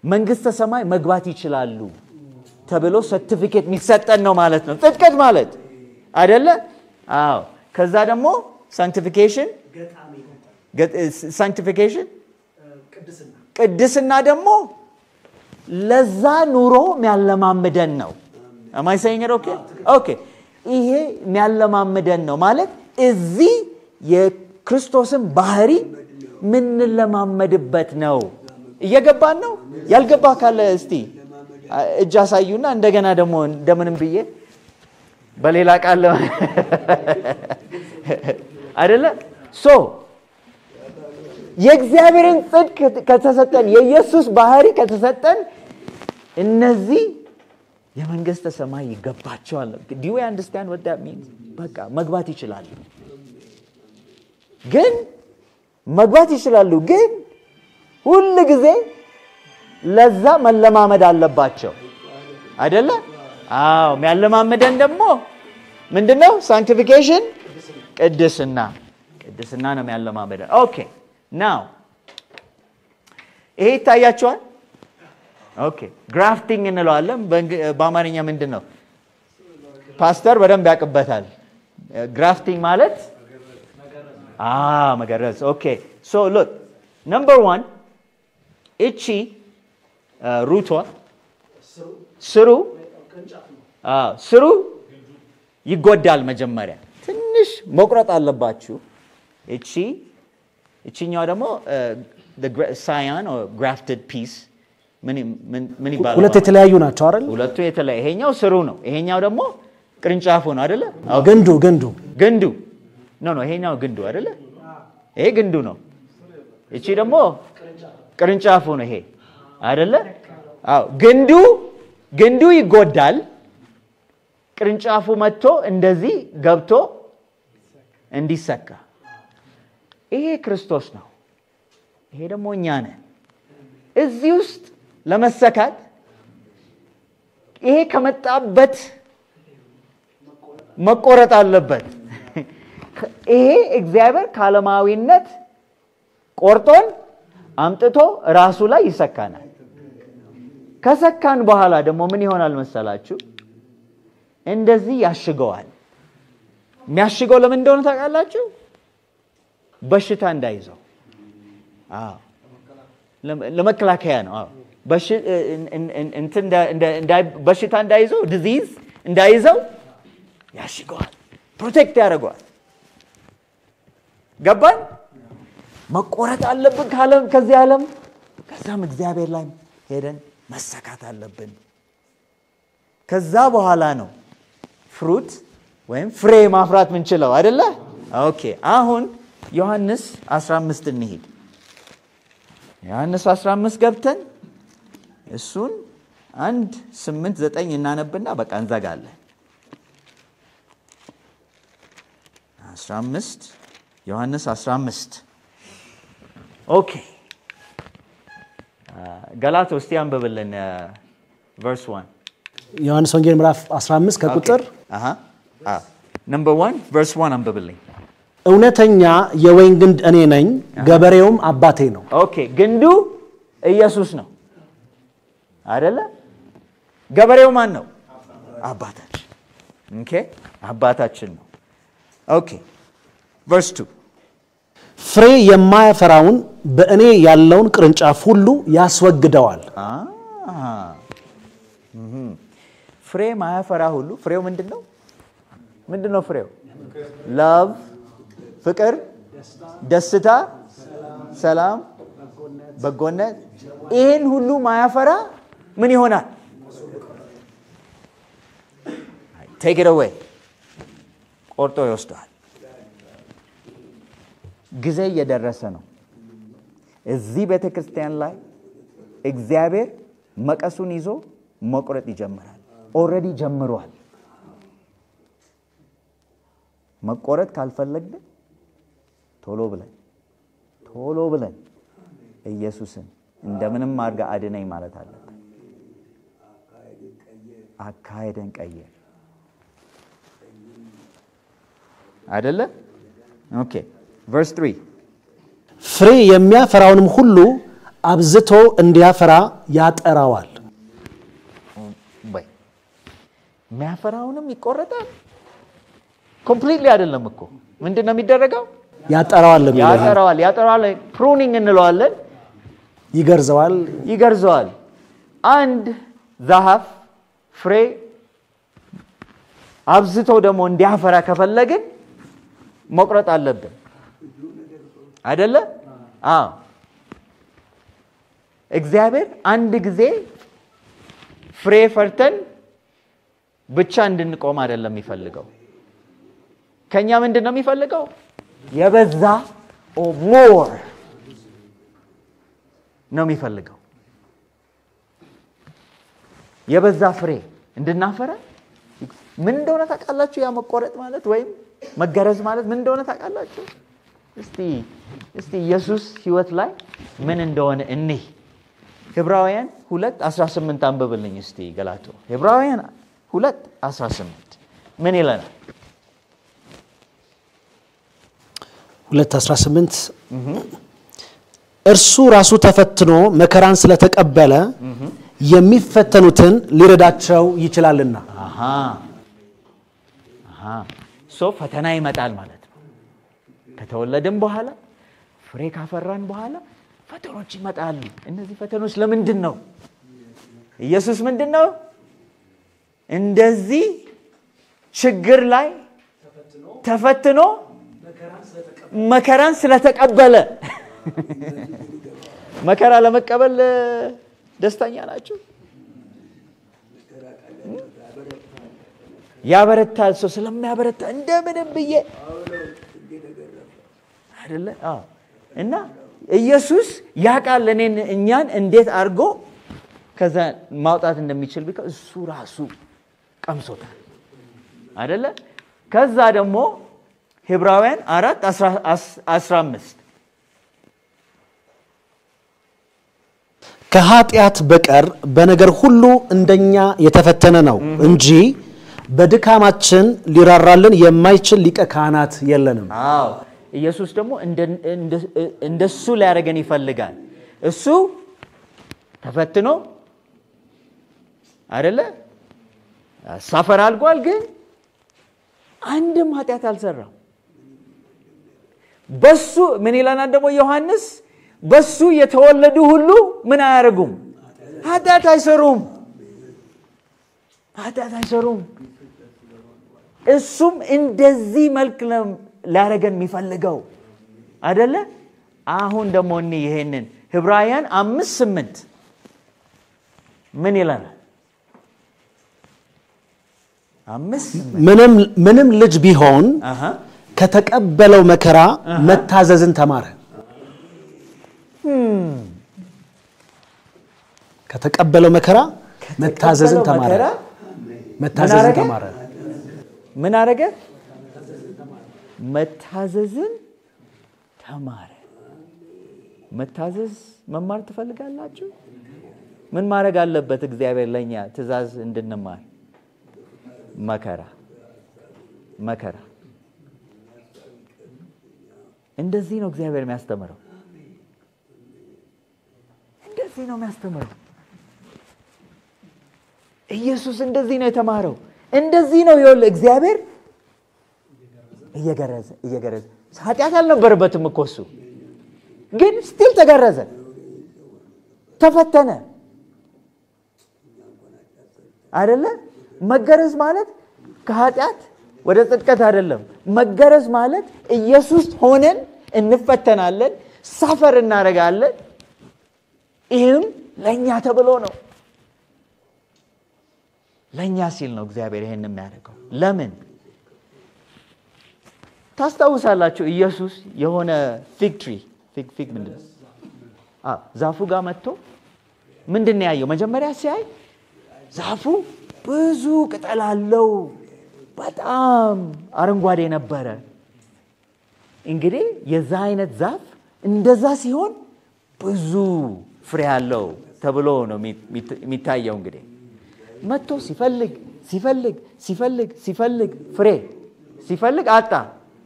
መንግስተ ሰማይ መግባት ይችላሉ ተብሎ ሰርቲፊኬት የሚሰጠን ነው ማለት ነው ጽድቀት ማለት አይደለ ከዛ ደግሞ sanctification ቅድስና ደግሞ ለዛ ኑሮ የሚያለማምደን ነው am I saying it okay ይሄ የሚያለማምደን ነው ማለት እዚህ የክርስቶስን ባህሪ ምን ለማመድበት ነው እየገባን ነው ያልገባ ካለ እስቲ እጅ አሳዩና እንደገና ደግሞ እንደምንም ብዬ በሌላ ቃል አይደለ so የእግዚአብሔርን ጽድቅ ከተሰጠን የኢየሱስ ባህሪ ከተሰጠን እነዚህ የመንግስተ ሰማይ ይገባቸዋል do you understand what that means በቃ መግባት ይችላሉ ግን ሁሉ ጊዜ ለዛ መለማመድ አለባቸው አይደለ የሚያለማመደን ደግሞ ምንድነው sanctification ቅድስና ነው የሚያለማመደን okay now ይሄ ታያችኋል okay grafting እንለዋለን በአማርኛ ምንድነው ፓስተር በደንብ ያቀበታል grafting ማለት መገረዝ okay so look number 1 እቺ ሩቷ ስሩ ይጎዳል መጀመሪያ ትንሽ መቁረጥ አለባችሁ እቺኛው ደግሞ the scion or grafted piece ምን ይባላል ሁለት የተለያዩ ናቸው አይደል ሁለቱ የተለያየ ይሄኛው ስሩ ነው ይሄኛው ደግሞ ቅርንጫፉ ነው አይደለ ግንዱ ነው ይሄኛው ግንዱ አይደለ ይሄ ግንዱ ነው እቺ ደግሞ ቅርንጫፉ ነው ይሄ አይደለ ግንዱ ይጎዳል ቅርንጫፉ መጥቶ እንደዚህ ገብቶ እንዲሰካ ይሄ ክርስቶስ ነው ይሄ ደግሞ እኛ ነን እዚህ ውስጥ ለመሰካት ይሄ ከመጣበት መቆረጥ አለበት ይሄ እግዚአብሔር ካለማዊነት ቆርጦን አምጥቶ ራሱ ላይ ይሰካናል ከሰካን በኋላ ደግሞ ምን ይሆናል መሰላችሁ እንደዚህ ያሽገዋል የሚያሽገው ለምን እንደሆነ ታውቃላችሁ በሽታ እንዳይዘው ለመከላከያ ነው በሽታ እንዳይዘው disease እንዳይዘው ያሽገዋል ፕሮቴክት ያደርገዋል ገባን መቆረጥ አለብን ከዚህ ዓለም ከዛም እግዚአብሔር ላይ ሄደን መሰካት አለብን ከዛ በኋላ ነው ፍሩት ወይም ፍሬ ማፍራት ምንችለው አይደለ ኦኬ አሁን ዮሐንስ 15 እንሂድ ዮሐንስ 15 ገብተን እሱን 1:8-9 እናነብና በቃ እንዘጋለን 15 ዮሐንስ 15 ኦኬ ገላትያ እስቲ አንብብልን verse 1 ዮሐንስ ወንጌል ምዕራፍ 15 ከቁጥር number 1 verse 1 አንብብልኝ እውነተኛ የወይን ግንድ እኔ ነኝ ገበሬውም አባቴ ነው ኦኬ ግንዱ ኢየሱስ ነው አይደለ ገበሬው ማን ነው አባታችን ኦኬ አባታችን ነው ኦኬ verse 2 ፍሬ የማያፈራውን በእኔ ያለውን ቅርንጫፍ ሁሉ ያስወግደዋል ፍሬ ማያፈራ ሁሉ ፍሬው ምንድነው ፍሬው love ፍቅር ደስታ ሰላም በጎነት ይሄን ሁሉ ማያፈራ ምን ይሆናል take it away ቆርጦ ይወስዳል ጊዜ እየደረሰ ነው እዚህ ቤተክርስቲያን ላይ እግዚአብሔር መቀሱን ይዞ መቁረጥ ይጀምራል ኦሬዲ ጀምሯል መቆረጥ ካልፈለግን ቶሎ ብለን ኢየሱስን እንደምንም አድርጋ አድነኝ ማለት አለብን አካሄደን ቀየር አይደለ ኦኬ verse 3 ፍሬ የሚያፈራውንም ሁሉ አብዝቶ እንዲያፈራ ያጠራዋል የሚያፈራውንም ይቆረጣል completely አይደለም እኮ ምንድነው የሚደረገው ያጠራዋል pruning እንለዋለን ይገርዘዋል አንድ ዛፍ ፍሬ አብዝቶ ደግሞ እንዲያፈራ ከፈለግን መቁረጥ አለብን አይደለ እግዚአብሔር አንድ ጊዜ ፍሬ ፈርተን ብቻ እንድንቆም አይደለም የሚፈልገው ከኛ ምንድነው የሚፈልገው የበዛ or more ነው የሚፈልገው የበዛ ፍሬ እንድናፈራ ምን እንደሆነ ታውቃላችሁ ያ መቆረጥ ማለት ወይም መገረዝ ማለት ምን እንደሆነ ታውቃላችሁ እስቲ ኢየሱስ ሕይወት ላይ ምን እንደሆነ እንይ ዕብራውያን 2:18 አንብብልኝ እስቲ ገላትያ ዕብራውያን 2:18 ምን ይለናል 2:18 እርሱ ራሱ ተፈትኖ መከራን ስለተቀበለ የሚፈተኑትን ሊረዳቸው ይችላልና ፈተና ይመጣል ማለት ነው ከተወለድን በኋላ ፍሬ ካፈራን በኋላ ፈተኖች ይመጣሉ እነዚህ ፈተኖች ለምንድን ነው ኢየሱስ ምንድነው እንደዚህ ችግር ላይ ተፈትኖ መከራን ስለተቀበለ መከራ ለመቀበል ደስተኛ ናችሁ ያበረታል ሰው ስለሚያበረታ እንደምንም ብዬ አይደለ እና ኢየሱስ ያቃል እኛን እንዴት አርጎ ከዛ ማውጣት እንደሚችል ቢቀር እሱ ራሱ ቀምሶታል አይደለ ከዛ ደግሞ ዕብራውያን 4:15 ከኃጢአት በቀር በነገር ሁሉ እንደኛ የተፈተነ ነው እንጂ በድካማችን ሊራራልን የማይችል ሊቀ ካህናት የለንም ኢየሱስ ደግሞ እንደሱ ሊያረገን ይፈልጋል እሱ ተፈትኖ አይደለ ሳፈር አልጓል ግን አንድም ኃጢአት አልሰራም በሱ ምን ይላል ደግሞ ዮሐንስ በሱ የተወለዱ ሁሉ ምን አያረጉም ኃጢአት አይሰሩም እሱም እንደዚህ መልክ ላረገን የሚፈልገው አይደለ አሁን ደግሞ ይሄንን ዕብራውያን 5:8 ምን ይላል ምንም ልጅ ቢሆን ከተቀበለው መከራ መታዘዝን ተማረ ከተቀበለው መከራ መታዘዝን ተማረ መታዘዝን ተማረ ምን አረገ መታዘዝን ተማረ መታዘዝ መማር ትፈልጋላችሁ ምን ማድረግ አለበት እግዚአብሔር ለኛ ትእዛዝ እንድንማር መከራ እንደዚህ ነው እግዚአብሔር የሚያስተምረው እንደዚህ ነው የሚያስተምረው ኢየሱስ እንደዚህ ነው የተማረው እንደዚህ ነው ይወል እግዚአብሔር እየገረዘ ኃጢአት አልነበረበትም እኮ እሱ ግን ስቲል ተገረዘ ተፈተነ አይደለ መገረዝ ማለት ከኃጢአት ወደ ጽድቀት አይደለም መገረዝ ማለት ኢየሱስ ሆነን እንፈተናለን ሳፈር እናረጋለን ይሄም ለኛ ተብሎ ነው ለኛ ሲል ነው እግዚአብሔር ይሄን የሚያደርገው ለምን ታስታውሳላችሁ ኢየሱስ የሆነ ፊግ ትሪ ፊግ ምንድነው ዛፉ ጋር መጥቶ ምንድነው ያየው መጀመሪያ ሲያይ ዛፉ ብዙ ቅጠል አለው በጣም አረንጓዴ ነበረ እንግዲህ የዛ አይነት ዛፍ እንደዛ ሲሆን ብዙ ፍሬ አለው ተብሎ ነው የሚታየው እንግዲህ መጥቶ ሲፈልግ ፍሬ ሲፈልግ አጣ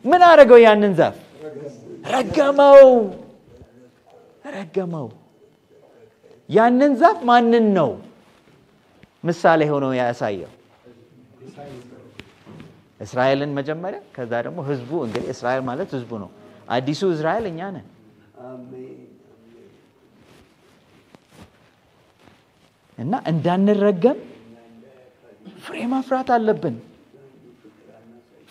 ምን አረገው ያንን ዛፍ ረገመው ያንን ዛፍ ማንን ነው ምሳሌ ሆኖ ያሳየው እስራኤልን መጀመሪያ ከዛ ደግሞ ህዝቡ እንግዲህ እስራኤል ማለት ህዝቡ ነው አዲሱ እስራኤል እኛ ነን እና እንዳንረገም ፍሬ ማፍራት አለብን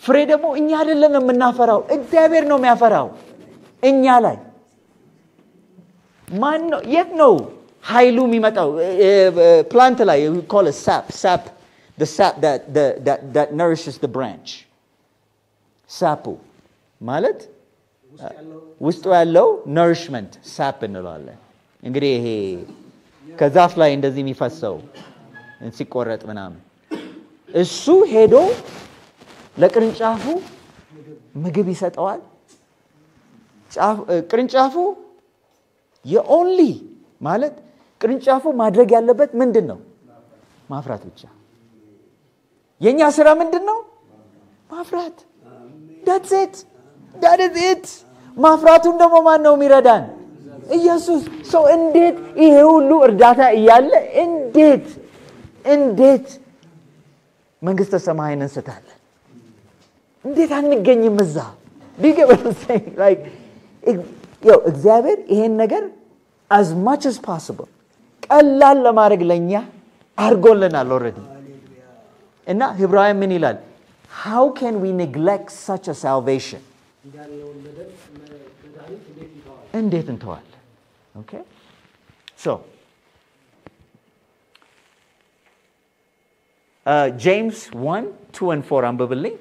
ፍሬ ደግሞ እኛ አይደለም የምናፈራው እግዚአብሔር ነው የሚያፈራው እኛ ላይ ማን ነው የት ነው ኃይሉ የሚመጣው plant ላይ we call it sap the sap that nourishes the branch sap ማለት ውስጡ ያለው nourishment sap እንለዋለን እንግዲህ ይሄ ከዛፍ ላይ እንደዚህ የሚፈሰው ሲቆረጥ ምናምን እሱ ሄዶ ለቅርንጫፉ ምግብ ይሰጠዋል ቅርንጫፉ የኦንሊ ማለት ቅርንጫፉ ማድረግ ያለበት ምንድነው ማፍራት ብቻ የኛ ስራ ምንድነው ማፍራት that's it ማፍራቱን ደግሞ ማን ነው የሚረዳን ኢየሱስ ሰው እንዴት ይሄ ሁሉ እርዳታ እያለ እንዴት መንግስተ ሰማያትን እንስታለን እንዴት አንገኝም እዛ like እግዚአብሔር ይሄን ነገር as much as possible ቀላል ለማድረግ ለኛ አርጎልናል already እና ዕብራውያን ምን ይላል how can we neglect such a salvation እንዴት እንተዋለን okay so James 1:2 and 4 አንብብልኝ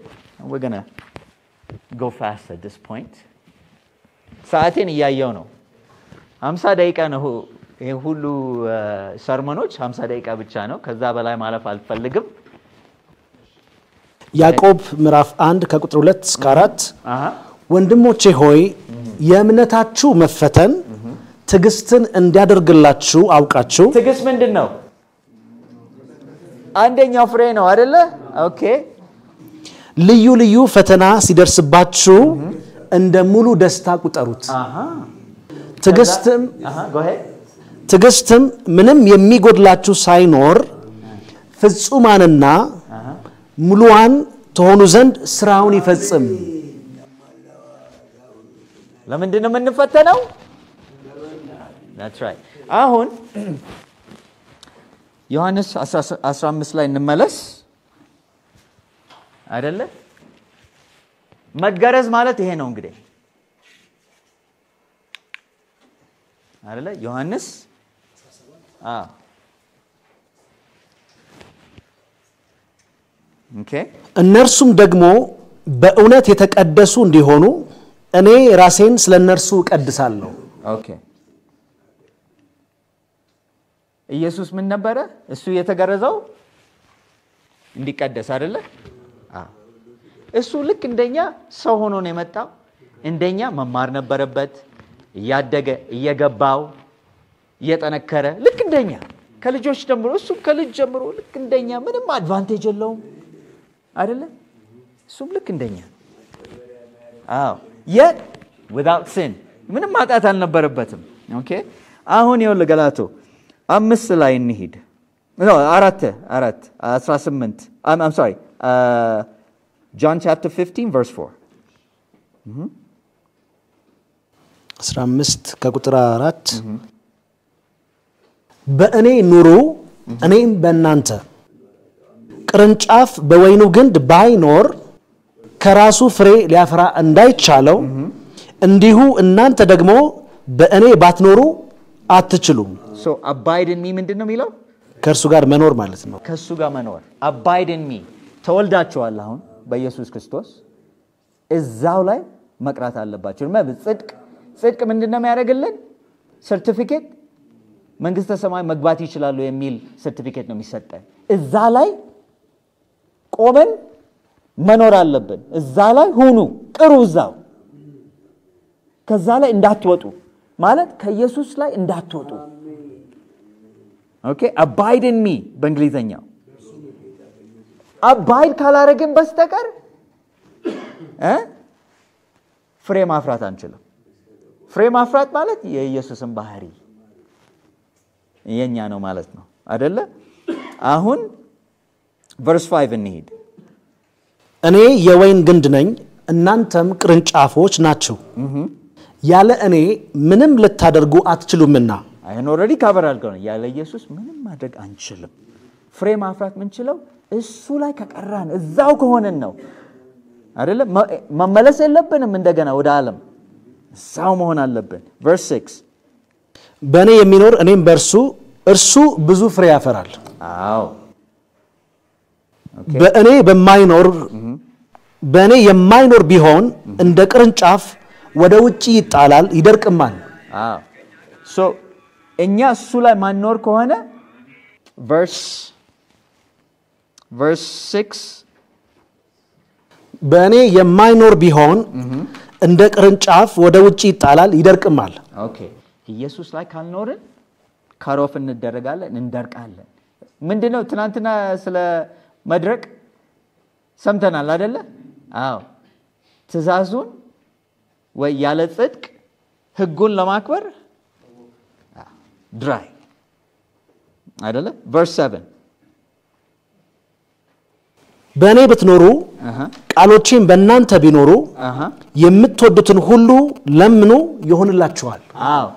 we're going to go fast at this point ሰዓቴን እያየው ነው 50 ደቂቃ ነው ይሄ ሁሉ ሰርመኖች 50 ደቂቃ ብቻ ነው ከዛ በላይ ማለፍ አልፈልግም ያዕቆብ ምዕራፍ 1 ከቁጥር 2 እስከ 4 ወንድሞቼ ሆይ የእምነታችሁ መፈተን ትዕግስትን እንዲያደርግላችሁ አውቃችሁ ትዕግስት ምንድነው አንደኛው ፍሬ ነው አይደለ ኦኬ ልዩ ፈተና ሲደርስባችሁ እንደ ሙሉ ደስታ ቁጠሩት ትዕግስትም ምንም የሚጎድላችሁ ሳይኖር ፍጹማንና ሙሉዋን ተሆኑ ዘንድ ስራውን ይፈጽም ለምንድን ነው የምንፈተነው that's right አሁን ዮሐንስ 15 ላይ እንመለስ አይደለ መገረዝ ማለት ይሄ ነው እንግዲህ አይደለ ዮሐንስ ኦኬ እነርሱም ደግሞ በእውነት የተቀደሱ እንዲሆኑ እኔ ራሴን ስለነርሱ እቀድሳለሁ ኦኬ ኢየሱስ ምን ነበረ? እሱ የተገረዘው እንዲቀደስ አይደለ? እሱ ልክ እንደኛ ሰው ሆኖ ነው የመጣው። እንደኛ መማር ነበረበት። እያደገ እየገባው እየጠነከረ ልክ እንደኛ ከልጆች ጀምሮ እሱም ከልጅ ጀምሮ ልክ እንደኛ ምንም አድቫንቴጅ የለውም አይደለ? እሱም ልክ እንደኛ yet without sin ምንም ማጣት አልነበረበትም። ኦኬ አሁን ይኸውልህ ገላትያ 5 ላይ እንሂድ። no 18 I'm sorry John chapter 15 verse 4 15 ከቁጥር 4 በእኔ ኑሩ እኔም በእናንተ ቅርንጫፍ በወይኑ ግንድ ባይኖር ከራሱ ፍሬ ሊያፈራ እንዳይቻለው እንዲሁ እናንተ ደግሞ በእኔ ባትኖሩ አትችሉም። so abide in me ምንድነው የሚለው? ከእርሱ ጋር መኖር ማለት ነው። ከእሱ ጋር መኖር abide in me ተወልዳችኋል። አሁን በኢየሱስ ክርስቶስ እዛው ላይ መቅራት አለባችሁ። ጽድቅ ምንድነው የሚያደርግልን? ሰርቲፊኬት መንግስተ ሰማይ መግባት ይችላሉ የሚል ሰርቲፊኬት ነው የሚሰጠን። እዛ ላይ ቆመን መኖር አለብን። እዛ ላይ ሁኑ፣ ቅሩ እዛው። ከዛ ላይ እንዳትወጡ ማለት ከኢየሱስ ላይ እንዳትወጡ። ኦኬ abide in me በእንግሊዘኛው abide ካላረግን በስተቀር ፍሬ ማፍራት አንችልም። ፍሬ ማፍራት ማለት የኢየሱስን ባህሪ የኛ ነው ማለት ነው አይደለ? አሁን verse 5 እንሂድ። እኔ የወይን ግንድ ነኝ እናንተም ቅርንጫፎች ናችሁ። ያለ እኔ ምንም ልታደርጉ አትችሉምና። አይን ኦሬዲ ካቨር አድርገው ነው ያለ ኢየሱስ ምንም ማድረግ አንችልም። ፍሬ ማፍራት ምንችለው እሱ ላይ ከቀራን እዛው ከሆነን ነው አይደለ? መመለስ የለብንም እንደገና ወደ ዓለም እዛው መሆን አለብን። verse 6 በእኔ የሚኖር እኔም በእርሱ እርሱ ብዙ ፍሬ ያፈራል። አዎ በእኔ የማይኖር ቢሆን እንደ ቅርንጫፍ ወደ ውጪ ይጣላል ይደርቅማል። so እኛ እሱ ላይ ማንኖር ከሆነ verse 6 በእኔ የማይኖር ቢሆን እንደ ቅርንጫፍ ወደ ውጪ ይጣላል ይደርቅማል። ኦኬ ኢየሱስ ላይ ካልኖርን ካሮፍ እንደረጋለን እንደርቃለን። ምንድነው ትናንትና ስለ መድረቅ ሰምተናል አይደለ? አዎ ትእዛዙን ወይ ያለ ጽድቅ ህጉን ለማክበር ድራይ አይደለ? verse 7 በእኔ ብትኖሩ ቃሎቼም በእናንተ ቢኖሩ የምትወዱትን ሁሉ ለምኑ ይሆንላችኋል። አዎ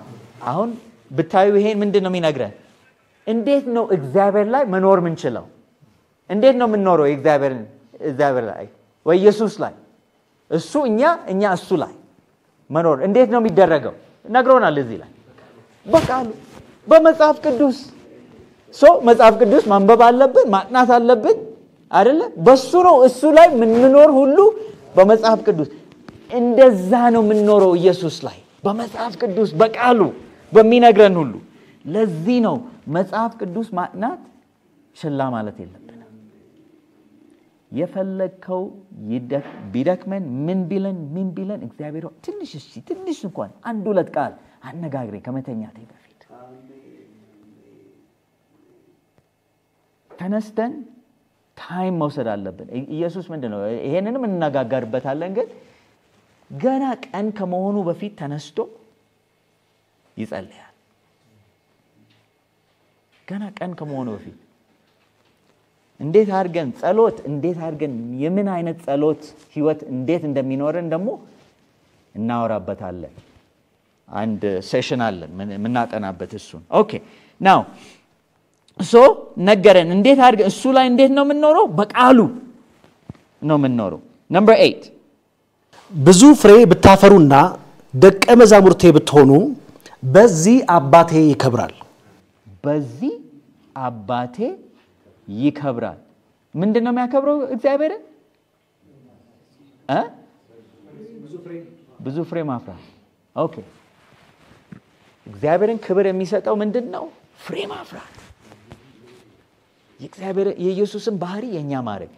አሁን ብታዩ ይሄን ምንድነው የሚነግረን? እንዴት ነው እግዚአብሔር ላይ መኖር ምንችለው? እንዴት ነው የምንኖረው እግዚአብሔር ላይ ወይ ኢየሱስ ላይ? እሱ እኛ እሱ ላይ መኖር እንዴት ነው የሚደረገው? ነግሮናል እዚህ ላይ በቃሉ በመጽሐፍ ቅዱስ መጽሐፍ ቅዱስ ማንበብ አለብን፣ ማጥናት አለብን አይደለ? በሱ ነው እሱ ላይ ምንኖር ሁሉ በመጽሐፍ ቅዱስ እንደዛ ነው የምንኖረው ኢየሱስ ላይ በመጽሐፍ ቅዱስ በቃሉ በሚነግረን ሁሉ። ለዚህ ነው መጽሐፍ ቅዱስ ማጥናት ችላ ማለት የለብንም። የፈለከው ቢደክመን ምን ቢለን እግዚአብሔር ትንሽ እንኳን አንድ ሁለት ቃል አነጋግሬ ከመተኛቴ በፊት ተነስተን ታይም መውሰድ አለብን። ኢየሱስ ምንድነው ይሄንንም እንነጋገርበታለን። ግን ገና ቀን ከመሆኑ በፊት ተነስቶ ይጸልያል። ገና ቀን ከመሆኑ በፊት እንዴት አድርገን የምን አይነት ጸሎት ህይወት እንዴት እንደሚኖረን ደግሞ እናወራበታለን። አንድ ሴሽን አለን ምናጠናበት እሱን። ኦኬ ናው ነገረን እንዴት አድርገን እሱ ላይ እንዴት ነው የምንኖረው? በቃሉ ነው የምንኖረው። ነምበር 8 ብዙ ፍሬ ብታፈሩና ደቀ መዛሙርቴ ብትሆኑ በዚህ አባቴ ይከብራል። በዚህ አባቴ ይከብራል። ምንድነው የሚያከብረው እግዚአብሔር? ብዙ ፍሬ ማፍራት። ኦኬ እግዚአብሔርን ክብር የሚሰጠው ምንድነው? ፍሬ ማፍራት የእግዚአብሔር የኢየሱስን ባህሪ የኛ ማድረግ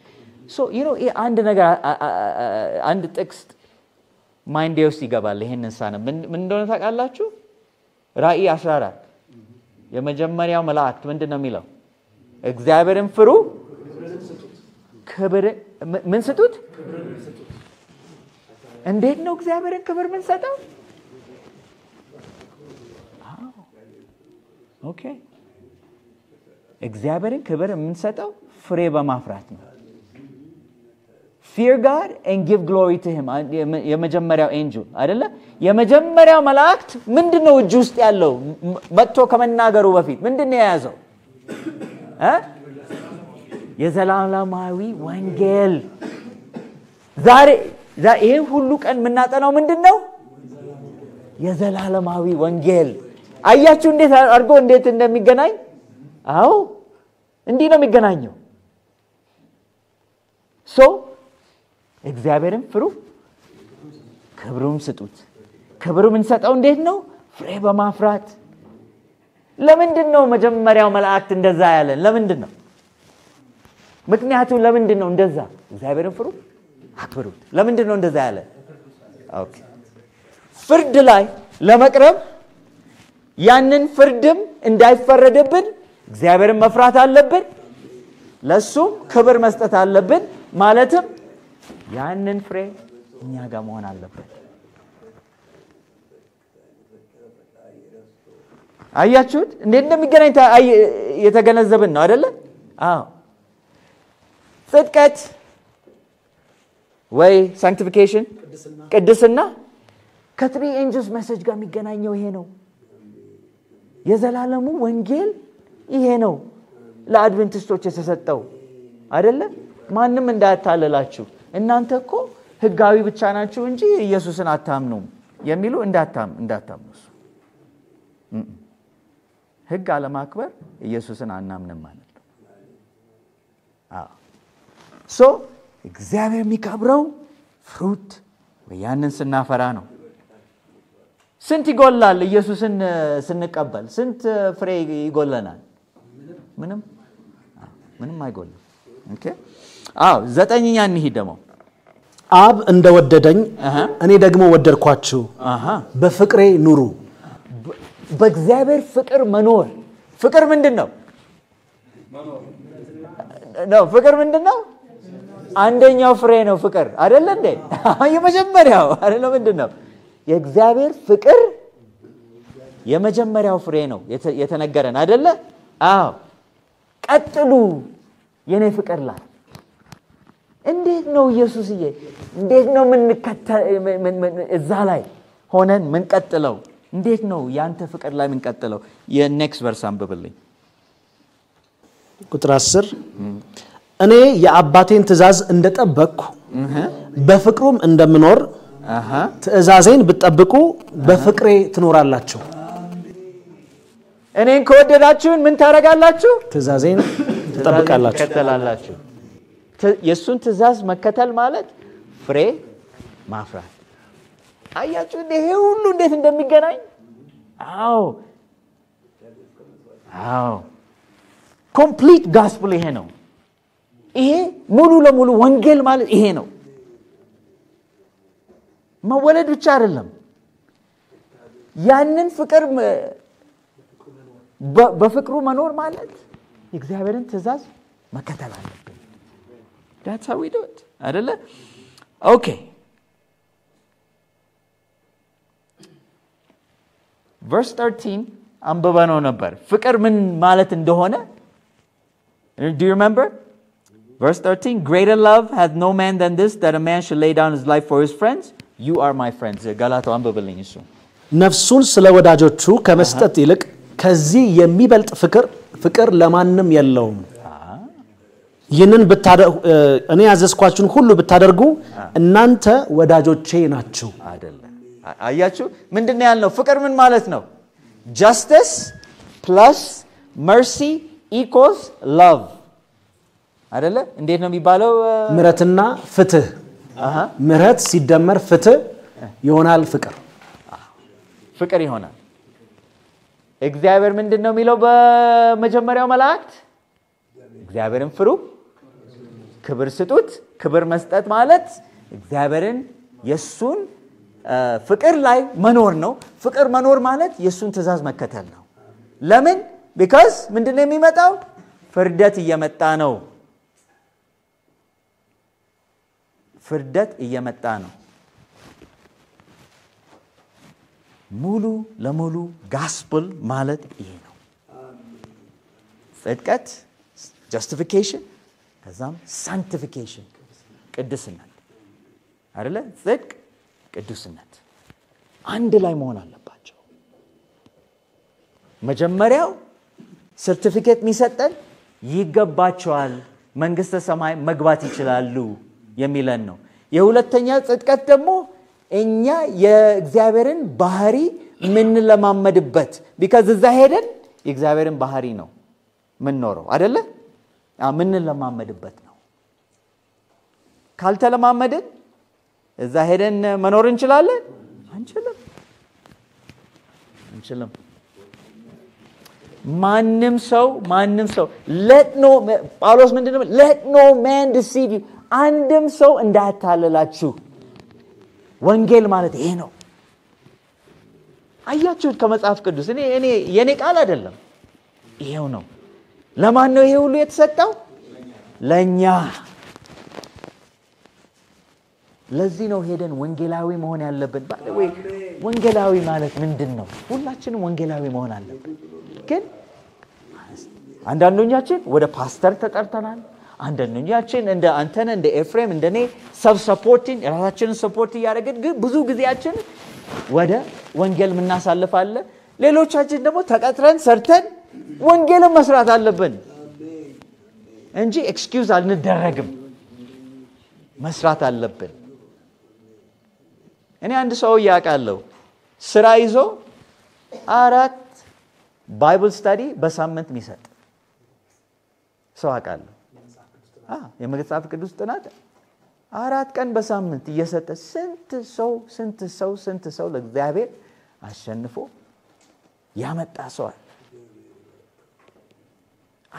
አንድ ነገር አንድ ጥቅስ ማይንድ ውስጥ ይገባል ይሄንን ሳነ ምን እንደሆነ ታውቃላችሁ ራእይ 14 የመጀመሪያው መልአክ ምንድነው የሚለው እግዚአብሔርን ፍሩ ክብር ምን ስጡት እንዴት ነው እግዚአብሔርን ክብር ምን ሰጠው ኦኬ እግዚአብሔርን ክብር ምን ሰጠው ፍሬ በማፍራት ነው fear God and give glory to him የመጀመሪያው ኤንጅል አይደለ የመጀመሪያው መላእክት ምንድነው እጁ ውስጥ ያለው መጥቶ ከመናገሩ በፊት ምንድነው የያዘው የዘላለማዊ ወንጌል ዛሬ ይሄ ሁሉ ቀን ምናጠናው ምንድነው የዘላለማዊ ወንጌል አያችሁ እንዴት አርጎ እንዴት እንደሚገናኝ አዎ እንዲህ ነው የሚገናኘው እግዚአብሔርን ፍሩ ክብሩን ስጡት ክብሩ ምን ሰጠው እንዴት ነው ፍሬ በማፍራት ለምንድነው መጀመሪያው መላእክት እንደዛ ያለን ለምንድነው ምክንያቱም ለምንድነው እንደዛ እግዚአብሔርን ፍሩ አክብሩት ለምንድነው እንደዛ ያለን ኦኬ ፍርድ ላይ ለመቅረብ ያንን ፍርድም እንዳይፈረድብን እግዚአብሔርን መፍራት አለብን ለሱም ክብር መስጠት አለብን ማለትም ያንን ፍሬ እኛ ጋር መሆን አለበት አያችሁት እንዴት እንደሚገናኝ የተገነዘብን ነው አይደለ አዎ ጽድቀት ወይ sanctification ቅድስና ከትሪ ኤንጅልስ ሜሴጅ ጋር የሚገናኘው ይሄ ነው የዘላለሙ ወንጌል ይሄ ነው ለአድቬንቲስቶች የተሰጠው አይደለ ማንንም እንዳታለላችሁ እናንተ እኮ ህጋዊ ብቻ ናችሁ እንጂ ኢየሱስን አታምኑም የሚሉ እንዳታምኑስ ህግ አለማክበር ኢየሱስን አናምንም ማለት ነው እግዚአብሔር የሚከብረው ፍሩት ያንን ስናፈራ ነው ስንት ይጎላል ኢየሱስን ስንቀበል ስንት ፍሬ ይጎለናል ምንም አይጎልም ኦኬ ዘጠኝኛ እንሂድ ደግሞ አብ እንደወደደኝ እኔ ደግሞ ወደድኳችሁ በፍቅሬ ኑሩ በእግዚአብሔር ፍቅር መኖር ፍቅር ምንድነው ፍቅር ምንድነው አንደኛው ፍሬ ነው ፍቅር አይደል እንዴ የመጀመሪያው አይደል ምንድነው የእግዚአብሔር ፍቅር የመጀመሪያው ፍሬ ነው የተነገረን አይደለ ቀጥሉ የኔ ፍቅር ላይ እንዴት ነው ኢየሱስዬ እንዴት ነው እዛ ላይ ሆነን ምን ቀጥለው እንዴት ነው ያንተ ፍቅር ላይ ምን ቀጥለው የኔክስት ቨርስ አንብብልኝ ቁጥር 10 እኔ የአባቴን ትእዛዝ እንደጠበቅኩ በፍቅሩም እንደምኖር ትእዛዜን ብትጠብቁ በፍቅሬ ትኖራላችሁ እኔን ከወደዳችሁን ምን ታረጋላችሁ ትእዛዜን ትጠብቃላችሁ የሱን ትእዛዝ መከተል ማለት ፍሬ ማፍራት አያችሁ ይሄ ሁሉ እንዴት እንደሚገናኝ አዎ ኮምፕሊት ጋስፕል ይሄ ነው ይሄ ሙሉ ለሙሉ ወንጌል ማለት ይሄ ነው መወለድ ብቻ አይደለም ያንን ፍቅር በፍቅሩ መኖር ማለት የእግዚአብሔርን ትእዛዝ መከተል አለብን that's how we do it አይደለ okay verse 13 አንብበነው ነበር ፍቅር ምን ማለት እንደሆነ do you remember verse 13 greater love has no man than this that a man should lay down his life for his friends you are my friends ገላትያ አንብብልኝ እሱ ነፍሱን ስለ ወዳጆቹ ከመስጠት ይልቅ ከዚህ የሚበልጥ ፍቅር ለማንም የለውም ይህንን እኔ ያዘዝኳችሁን ሁሉ ብታደርጉ እናንተ ወዳጆቼ ናችሁ አይደለ አያችሁ ምንድነው ያልነው ፍቅር ምን ማለት ነው justice plus mercy equals love አይደለ እንዴት ነው የሚባለው ምሕረትና ፍትህ ምሕረት ሲደመር ፍትህ ይሆናል ፍቅር ይሆናል እግዚአብሔር ምንድነው የሚለው በመጀመሪያው መላእክት እግዚአብሔርን ፍሩ ክብር ስጡት ክብር መስጠት ማለት እግዚአብሔርን የሱን ፍቅር ላይ መኖር ነው ፍቅር መኖር ማለት የሱን ትእዛዝ መከተል ነው ለምን because ምንድነው የሚመጣው ፍርደት እየመጣ ነው ፍርደት እየመጣ ነው ሙሉ ለሙሉ ጋስፕል ማለት ይሄ ነው ጽድቀት justification ከዛም sanctification ቅድስነት አይደለ ጽድቅ ቅዱስነት አንድ ላይ መሆን አለባቸው መጀመሪያው ሰርቲፊኬት የሚሰጠን ይገባቸዋል መንግስተ ሰማይ መግባት ይችላሉ የሚለን ነው የሁለተኛ ጽድቀት ደግሞ እኛ የእግዚአብሔርን ባህሪ ምን ለማመድበት because እዛ ሄደን የእግዚአብሔርን ባህሪ ነው ምን ኖረው አይደለ ምን ለማመድበት ነው ካልተለማመድን እዛ ሄደን መኖር እንችላለን አንችልም ማንንም ሰው ጳውሎስ ምንድነው let no man deceive you አንድም ሰው እንዳታለላችሁ ወንጌል ማለት ይሄ ነው አያችሁት ከመጽሐፍ ቅዱስ እኔ የኔ ቃል አይደለም ይሄው ነው ለማን ነው ይሄ ሁሉ የተሰጠው ለኛ ለዚህ ነው ሄደን ወንጌላዊ መሆን ያለብን ባለወይ ወንጌላዊ ማለት ምንድነው ሁላችንም ወንጌላዊ መሆን አለብን ግን አንዳንዶኛችን ወደ ፓስተር ተጠርተናል አንዳንዶኛችን እንደ አንተነ እንደ ኤፍሬም እንደኔ ሰብ ሰፖርቲንግ ራሳችንን ሰፖርት ያደረግን ግን ብዙ ጊዜያችን ወደ ወንጌል ምናሳልፋለን ሌሎቻችን ደግሞ ተቀጥረን ሰርተን ወንጌልን መስራት አለብን እንጂ ኤክስኪውዝ አልንደረግም መስራት አለብን እኔ አንድ ሰው ያቃለው ስራ ይዞ 4 ባይብል ስታዲ በሳምንት የሚሰጥ ሰው አቃለው የመጽሐፍ ቅዱስ ጥናት 4 ቀን በሳምንት እየሰጠ ስንት ሰው ለእግዚአብሔር አሸንፎ ያመጣ ሰው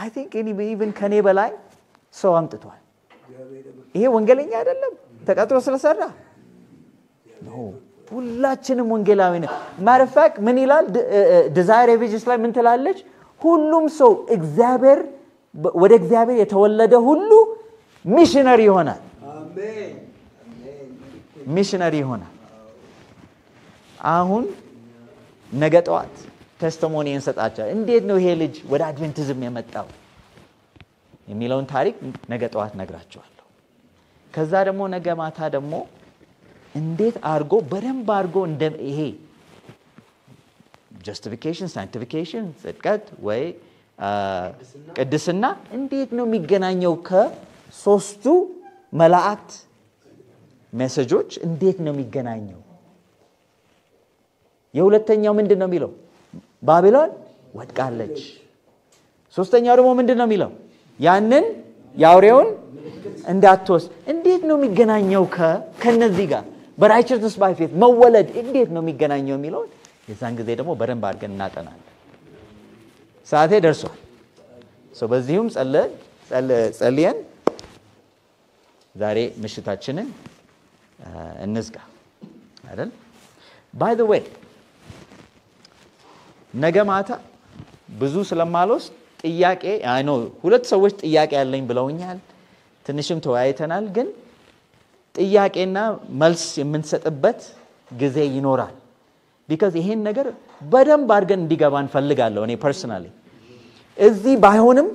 I think even ከኔ በላይ ሰው አምጥቷል ይሄ ወንጌለኛ አይደለም ተቀጥሮ ስለሰራ ነው ሁላችንም ወንጌላዊ ነን ማርፋክ ምን ይላል ዲዛይር ኤቪጅስ ላይ ምን ትላለች ሁሉም ሰው እግዚአብሔር ወደ እግዚአብሔር የተወለደ ሁሉ ሚሽነሪ ይሆናል አሜን ሚሽነሪ ይሆናል አሁን ነገ ጠዋት ቴስቲሞኒ እንሰጣቸው እንዴት ነው ይሄ ልጅ ወደ አድቬንቲዝም የመጣው የሚለውን ታሪክ ነገ ጠዋት ነግራቸዋለሁ ከዛ ደግሞ ነገ ማታ ደግሞ እንዴት አርጎ በደንብ አርጎ እንደ ይሄ justification sanctification ጽድቀት ወይ ቅድስና እንዴት ነው የሚገናኘው ከሶስቱ መላእክት ሜሴጆች እንዴት ነው የሚገናኘው የሁለተኛው ምንድነው የሚለው ባቢሎን ወድቃለች ሶስተኛው ደግሞ ምንድነው የሚለው ያንን ያውሬውን እንዳትወስ እንዴት ነው የሚገናኘው ከነዚህ ጋር በራይቸስነስ ባይ ፌት መወለድ እንዴት ነው የሚገናኘው የሚለው የዛን ጊዜ ደግሞ በደንብ አድርገን እናጠናለን ሰዓቴ ደርሷል በዚህም ጸልየን ዛሬ ምሽታችንን እንዝጋ አይደል by the way ነገ ማታ ብዙ ስለማልወስ ጥያቄ አይ ኖ ሁለት ሰዎች ጥያቄ ያለኝ ብለውኛል ትንሽም ተወያይተናል ግን ጥያቄና መልስ የምንሰጥበት ጊዜ ይኖራል because ይሄን ነገር በደንብ አድርገን እንዲገባን ፈልጋለሁ እኔ ፐርሰናሊ እዚህ ባይሆንም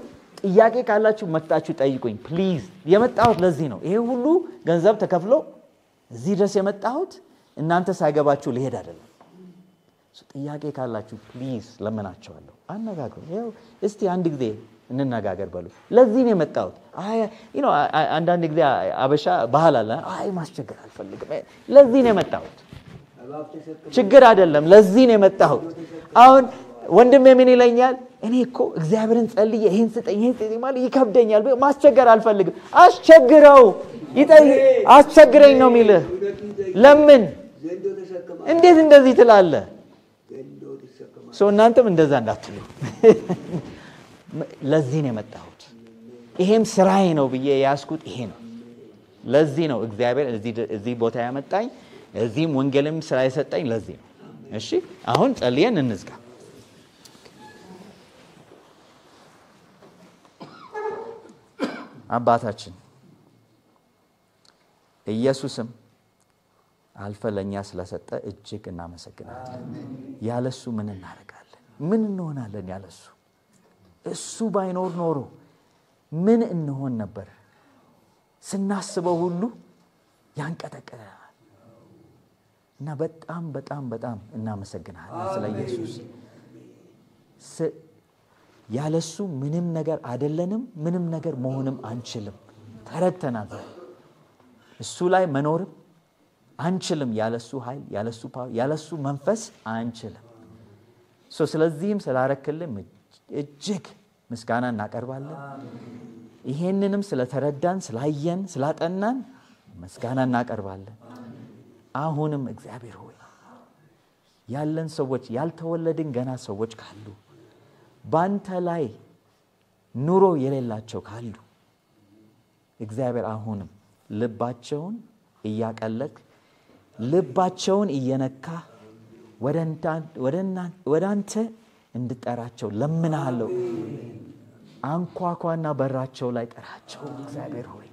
ጥያቄ ካላችሁ መጣችሁ ጠይቁኝ ፕሊዝ የመጣሁት ለዚህ ነው ይሄ ሁሉ ገንዘብ ተከፍሎ እዚህ ድረስ የመጣሁት እናንተ ሳይገባችሁ ሊሄድ አይደለም ጥያቄ ካላችሁ ፕሊዝ ለምናችኋለሁ አነጋግሩ ይሄው እስቲ አንድ ጊዜ እንነጋገር በሉ ለዚህ ነው የመጣሁት አንዳንድ ጊዜ አበሻ ባህል አለ ማስቸገር አልፈልግም ለዚህ ነው የመጣሁት ችግር አይደለም ለዚህ ነው የመጣሁት አሁን ወንድሜ ምን ይለኛል እኔ እኮ እግዚአብሔርን ጸልዬ ይሄን ስጠኝ ማለት ይከብደኛል ማስቸገር አልፈልግም አስቸግረው አስቸግረኝ ነው የሚልህ ለምን እንዴት እንደዚህ ትላለህ እናንተም እንደዛ እንዳትሉ። ለዚህ ነው የመጣሁት። ይሄም ስራዬ ነው ብዬ ያስኩት ይሄ ነው። ለዚህ ነው እግዚአብሔር እዚህ ቦታ ያመጣኝ፣ እዚህም ወንጌልም ስራ የሰጠኝ ለዚህ ነው። እሺ አሁን ጸልየን እንዝጋ። አባታችን ኢየሱስም አልፈ ለኛ ስለሰጠ እጅግ እናመሰግናለን። ያለሱ ምን እናደርጋለን? ምን እንሆናለን? ያለሱ እሱ ባይኖር ኖሮ ምን እንሆን ነበር? ስናስበው ሁሉ ያንቀጠቀጠናል። እና በጣም በጣም በጣም እናመሰግናለን ስለ ኢየሱስ። ያለሱ ምንም ነገር አይደለንም፣ ምንም ነገር መሆንም አንችልም። ተረድተናል። እሱ ላይ መኖርም አንችልም። ያለሱ ኃይል፣ ያለሱ ፓወር፣ ያለሱ መንፈስ አንችልም። ስለዚህም ስላረክልን እጅግ ምስጋና እናቀርባለን። ይሄንንም ስለተረዳን፣ ስላየን፣ ስላጠናን ምስጋና እናቀርባለን። አሁንም እግዚአብሔር ሆይ ያለን ሰዎች፣ ያልተወለድን ገና ሰዎች ካሉ፣ ባንተ ላይ ኑሮ የሌላቸው ካሉ እግዚአብሔር አሁንም ልባቸውን እያቀለክ ልባቸውን እየነካ ወደ አንተ እንድጠራቸው ለምንሃለሁ። አንኳኳና በራቸው ላይ ጠራቸው። እግዚአብሔር ሆይ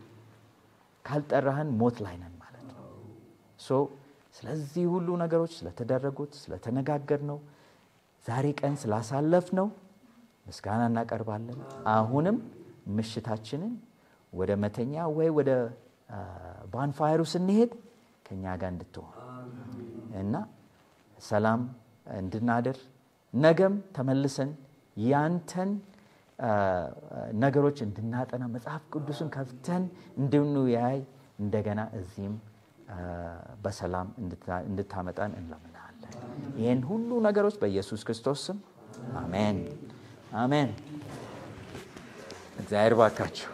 ካልጠራህን ሞት ላይ ነን ማለት ነው። ስለዚህ ሁሉ ነገሮች ስለተደረጉት፣ ስለተነጋገርነው፣ ዛሬ ቀን ስላሳለፍነው ምስጋና እናቀርባለን። አሁንም ምሽታችንን ወደ መተኛ ወይ ወደ ባንፋየሩ ስንሄድ ከኛ ጋር እንድትሆን እና ሰላም እንድናደር፣ ነገም ተመልሰን ያንተን ነገሮች እንድናጠና መጽሐፍ ቅዱስን ከፍተን እንድንያይ እንደገና እዚህም በሰላም እንድታመጣን እንለምናለን። ይህን ሁሉ ነገሮች በኢየሱስ ክርስቶስ ስም አሜን አሜን። እግዚአብሔር ባርካችሁ።